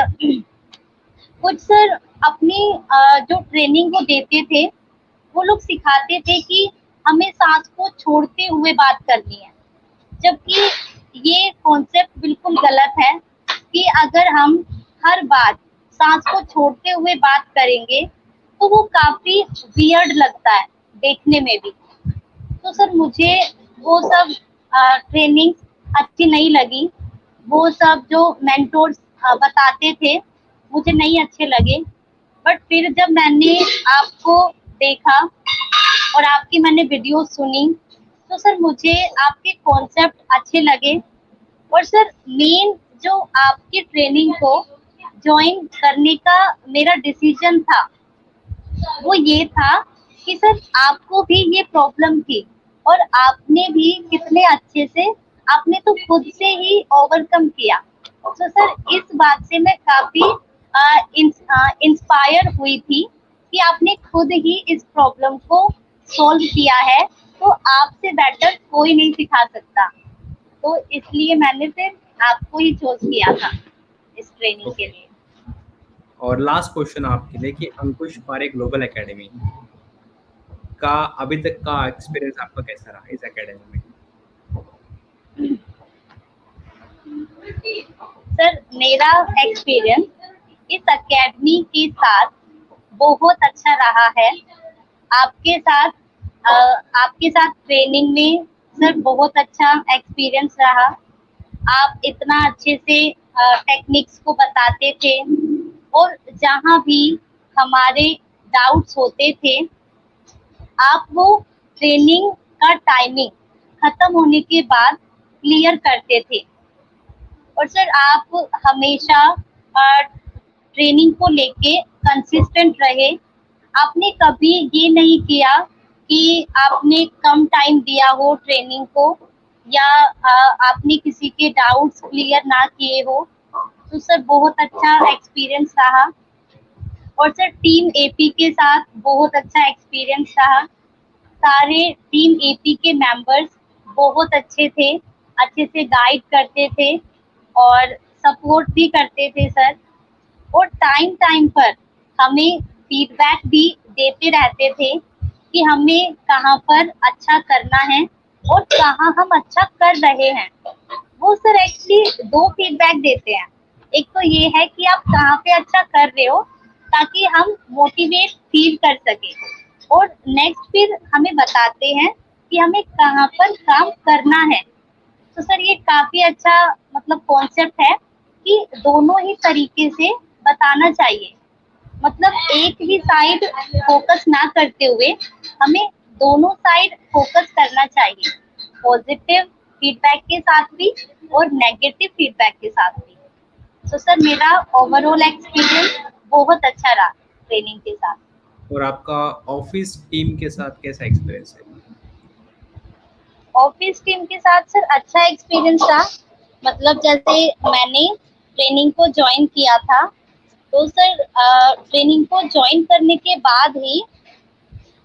कुछ सर अपनी जो ट्रेनिंग वो देते थे, वो लोग सिखाते थे कि हमें सांस को छोड़ते हुए बात करनी है, जबकि ये कॉन्सेप्ट बिल्कुल गलत है कि अगर हम हर बार सांस को छोड़ते हुए बात करेंगे तो वो काफी वियर्ड लगता है देखने में भी। तो सर मुझे वो सब ट्रेनिंग अच्छी नहीं लगी। वो सब जो मेंटोर्स बताते थे, मुझे नहीं अच्छे लगे। बट फिर जब मैंने आपको देखा और आपकी मैंने वीडियो सुनी, तो सर मुझे आपके कॉन्सेप्ट अच्छे लगे। और सर मेन जो आपकी ट्रेनिंग को ज्वाइन करने का मेरा डिसीजन था, वो ये था कि सर आपको भी ये प्रॉब्लम थी और आपने भी कितने अच्छे से, आपने तो खुद से ही ओवरकम किया। तो सर इस बात से मैं काफी इंस्पायर हुई थी कि आपने खुद ही इस प्रॉब्लम को सॉल्व किया है, तो आपसे बेटर कोई नहीं सिखा सकता। तो इसलिए मैंने फिर आपको ही चूज किया था इस ट्रेनिंग के
ओके।
लिए।
और लास्ट क्वेश्चन आपके लिए कि अंकुश पारे ग्लोबल एकेडमी का अभी तक का एक्सपीरियंस आपका कैसा रहा इस एकेडमी में?
सर मेरा एक्सपीरियंस इस एकेडमी के साथ बहुत अच्छा रहा है। आपके साथ अ, आपके साथ ट्रेनिंग में सर बहुत अच्छा एक्सपीरियंस रहा। आप इतना अच्छे से टेक्निक्स को बताते थे और जहाँ भी हमारे डाउट्स होते थे, आप वो ट्रेनिंग का टाइमिंग खत्म होने के बाद क्लियर करते थे। और सर आप हमेशा ट्रेनिंग को लेके कंसिस्टेंट रहे। आपने कभी ये नहीं किया कि आपने कम टाइम दिया हो ट्रेनिंग को, या आपने किसी के डाउट्स क्लियर ना किए हो। तो सर बहुत अच्छा एक्सपीरियंस रहा। और सर टीम एपी के साथ बहुत अच्छा एक्सपीरियंस रहा। सारे टीम एपी के मेंबर्स बहुत अच्छे थे, अच्छे से गाइड करते थे और सपोर्ट भी करते थे सर। और टाइम टाइम पर हमें फीडबैक भी देते रहते थे कि हमें कहाँ पर अच्छा करना है और कहाँ हम अच्छा कर रहे हैं। वो सर एक्चुअली दो फीडबैक देते हैं। एक तो ये है कि आप कहाँ पे अच्छा कर रहे हो, ताकि हम मोटिवेट फील कर सके। और नेक्स्ट फिर हमें बताते हैं कि हमें कहाँ पर काम करना है। तो सर ये काफी अच्छा मतलब कॉन्सेप्ट है कि दोनों ही तरीके से बताना चाहिए। मतलब एक ही साइड फोकस ना करते हुए हमें दोनों साइड फोकस करना चाहिए, पॉजिटिव फीडबैक के साथ भी और नेगेटिव फीडबैक के साथ भी। तो सर मेरा ओवरऑल एक्सपीरियंस बहुत अच्छा रहा ट्रेनिंग के साथ।
और आपका ऑफिस टीम के साथ कैसा एक्सपीरियंस है?
ऑफिस टीम के साथ सर अच्छा एक्सपीरियंस रहा। मतलब जैसे मैंने ट्रेनिंग को ज्वाइन किया था, तो सर ट्रेनिंग को ज्वाइन करने के बाद ही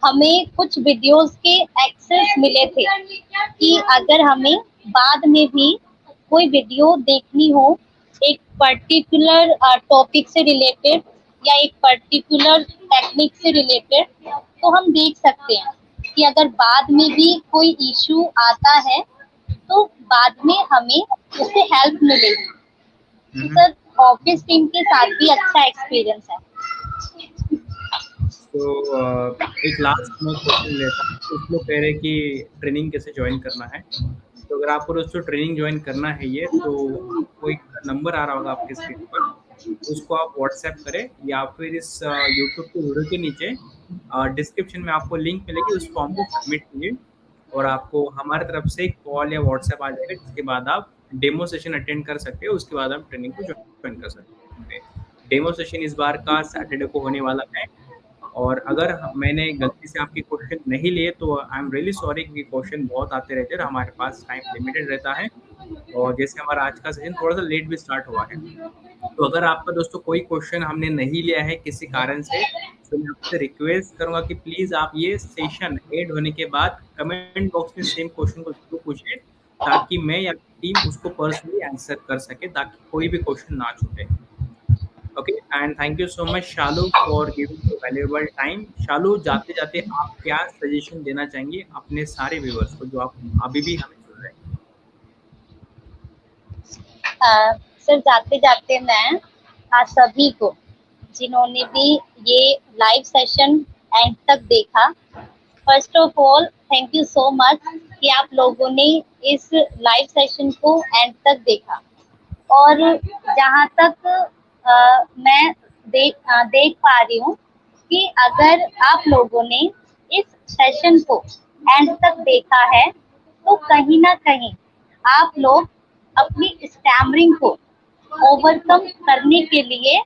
हमें कुछ वीडियोस के एक्सेस मिले थे कि अगर हमें बाद में भी कोई वीडियो देखनी हो एक पर्टिकुलर टॉपिक से रिलेटेड या एक पर्टिकुलर टेक्निक से रिलेटेड, तो हम देख सकते हैं कि अगर बाद में भी कोई इशू आता है तो बाद में हमें उससे हेल्प मिलेगी।
हुँ,
तो
हुँ।
सर ऑफिस टीम के साथ भी अच्छा एक्सपीरियंस है।
तो एक लास्ट मैं क्वेश्चन लेता हूँ। कुछ लोग कह रहे हैं कि ट्रेनिंग कैसे ज्वाइन करना है। तो अगर आपको दोस्तों ट्रेनिंग ज्वाइन करना है ये, तो आपको एक नंबर आ रहा होगा आपके स्क्रीन पर, उसको आप व्हाट्सएप करें या फिर इस यूट्यूब के वीडियो के नीचे डिस्क्रिप्शन में आपको लिंक मिलेगी, उस फॉर्म को सबमिट कीजिए और आपको हमारी तरफ से कॉल या व्हाट्सएप आ जाएगा, जिसके बाद आप डेमो सेशन अटेंड कर सकते हो। उसके बाद आप ट्रेनिंग को ज्वाइन कर सकते हैं। डेमो सेशन इस बार का सैटरडे को होने वाला है। और अगर मैंने गलती से आपके क्वेश्चन नहीं लिए तो आई एम रियली सॉरी, क्योंकि क्वेश्चन बहुत आते रहते हैं और हमारे पास टाइम लिमिटेड रहता है। और जैसे हमारा आज का सेशन थोड़ा सा लेट भी स्टार्ट हुआ है, तो अगर आपका दोस्तों कोई क्वेश्चन हमने नहीं लिया है किसी कारण से, तो मैं आपसे रिक्वेस्ट करूंगा कि प्लीज आप ये सेशन एड होने के बाद कमेंट बॉक्स में सेम क्वेश्चन को जरूर पूछें, ताकि मैं या टीम उसको पर्सनली आंसर कर सके, ताकि कोई भी क्वेश्चन ना छूटे। Okay, and thank you so much Shalu for giving valuable time. Shalu, जाते जाते आप क्या सजेशन देना चाहेंगे अपने सारे व्यूअर्स को जो आप अभी भी हमें सुन रहे हैं?
सर जाते जाते मैं आज सभी को जिन्होंने भी ये लाइव सेशन एंड तक देखा, first of all thank you so much कि आप लोगों ने इस लाइव सेशन को एंड तक देखा। और जहाँ तक मैं देख पा रही हूँ कि अगर आप लोगों ने इस सेशन को एंड तक देखा है, तो कहीं ना कहीं आप लोग अपनी स्टैमरिंग को ओवरकम करने के लिए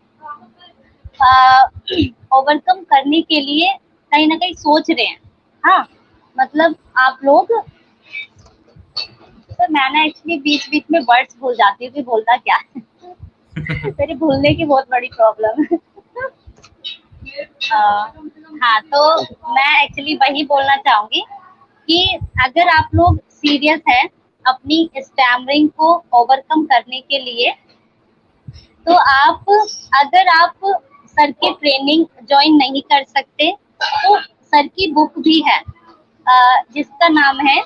ओवरकम करने के लिए कहीं ना कहीं सोच रहे हैं। हाँ, मतलब आप लोग, तो मैं ना एक्चुअली बीच बीच में वर्ड्स भूल जाती हूँ कि बोलना क्या है। मेरी भूलने की बहुत बड़ी प्रॉब्लम है। हाँ, तो मैं एक्चुअली वही बोलना चाहूंगी कि अगर आप लोग सीरियस हैं अपनी स्टैमरिंग को ओवरकम करने के लिए, तो आप, अगर आप सर की ट्रेनिंग ज्वाइन नहीं कर सकते, तो सर की बुक भी है जिसका नाम है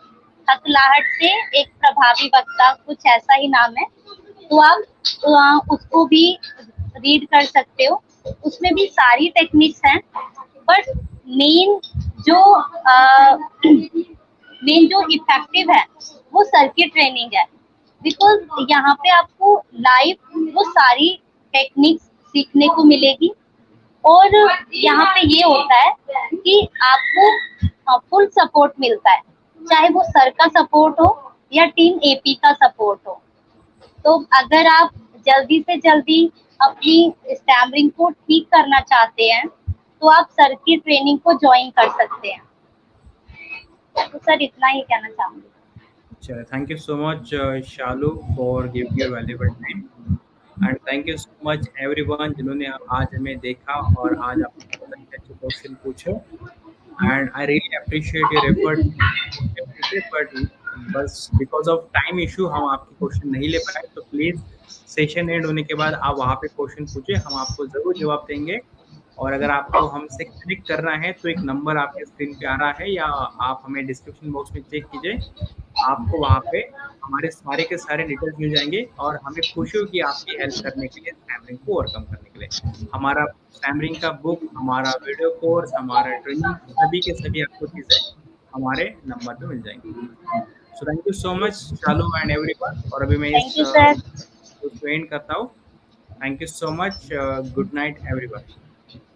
हकलाहट से एक प्रभावी वक्ता, कुछ ऐसा ही नाम है। तो आप उसको भी रीड कर सकते हो। उसमें भी सारी टेक्निक्स हैं, बट मेन जो मेन जो इफेक्टिव है वो सर की ट्रेनिंग है। बिकॉज यहाँ पे आपको लाइव वो सारी टेक्निक्स सीखने को मिलेगी। और यहाँ पे ये होता है कि आपको फुल सपोर्ट मिलता है, चाहे वो सर का सपोर्ट हो या टीम एपी का सपोर्ट हो। तो अगर आप जल्दी से जल्दी अपनी स्टैमरिंग को ठीक करना चाहते हैं, तो आप सर की ट्रेनिंग को ज्वाइन कर सकते हैं। तो सर इतना ही कहना चाहूंगी।
चलो, thank you so much Shalu for giving your valuable time, and thank you so much everyone जिन्होंने आज हमें देखा और आज आपने बहुत अच्छे अच्छे क्वेश्चन पूछे। And I really appreciate your effort, but बस बिकॉज ऑफ टाइम इशू हम आपके क्वेश्चन नहीं ले पाए। तो प्लीज सेशन एंड होने के बाद आप वहाँ पे क्वेश्चन पूछे, हम आपको जरूर जवाब देंगे। और अगर आपको हमसे कनेक्ट करना है तो एक नंबर आपके स्क्रीन पे आ रहा है, या आप हमें डिस्क्रिप्शन बॉक्स में चेक कीजिए, आपको वहाँ पे हमारे सारे के सारे डिटेल्स मिल जाएंगे। और हमें खुशी होगी आपकी हेल्प करने के लिए, स्टैमरिंग को ओवरकम करने के लिए। हमारा स्टैमरिंग का बुक, हमारा वीडियो कोर्स, हमारा ट्रेनिंग, सभी के सभी आपको चीज़ें हमारे नंबर पे मिल जाएंगी। So thank you so much Shalu and everyone. और अभी मैं
थैंक
इस
यू सर।
उसको एंड करता हूँ। Thank you so much, good night everyone.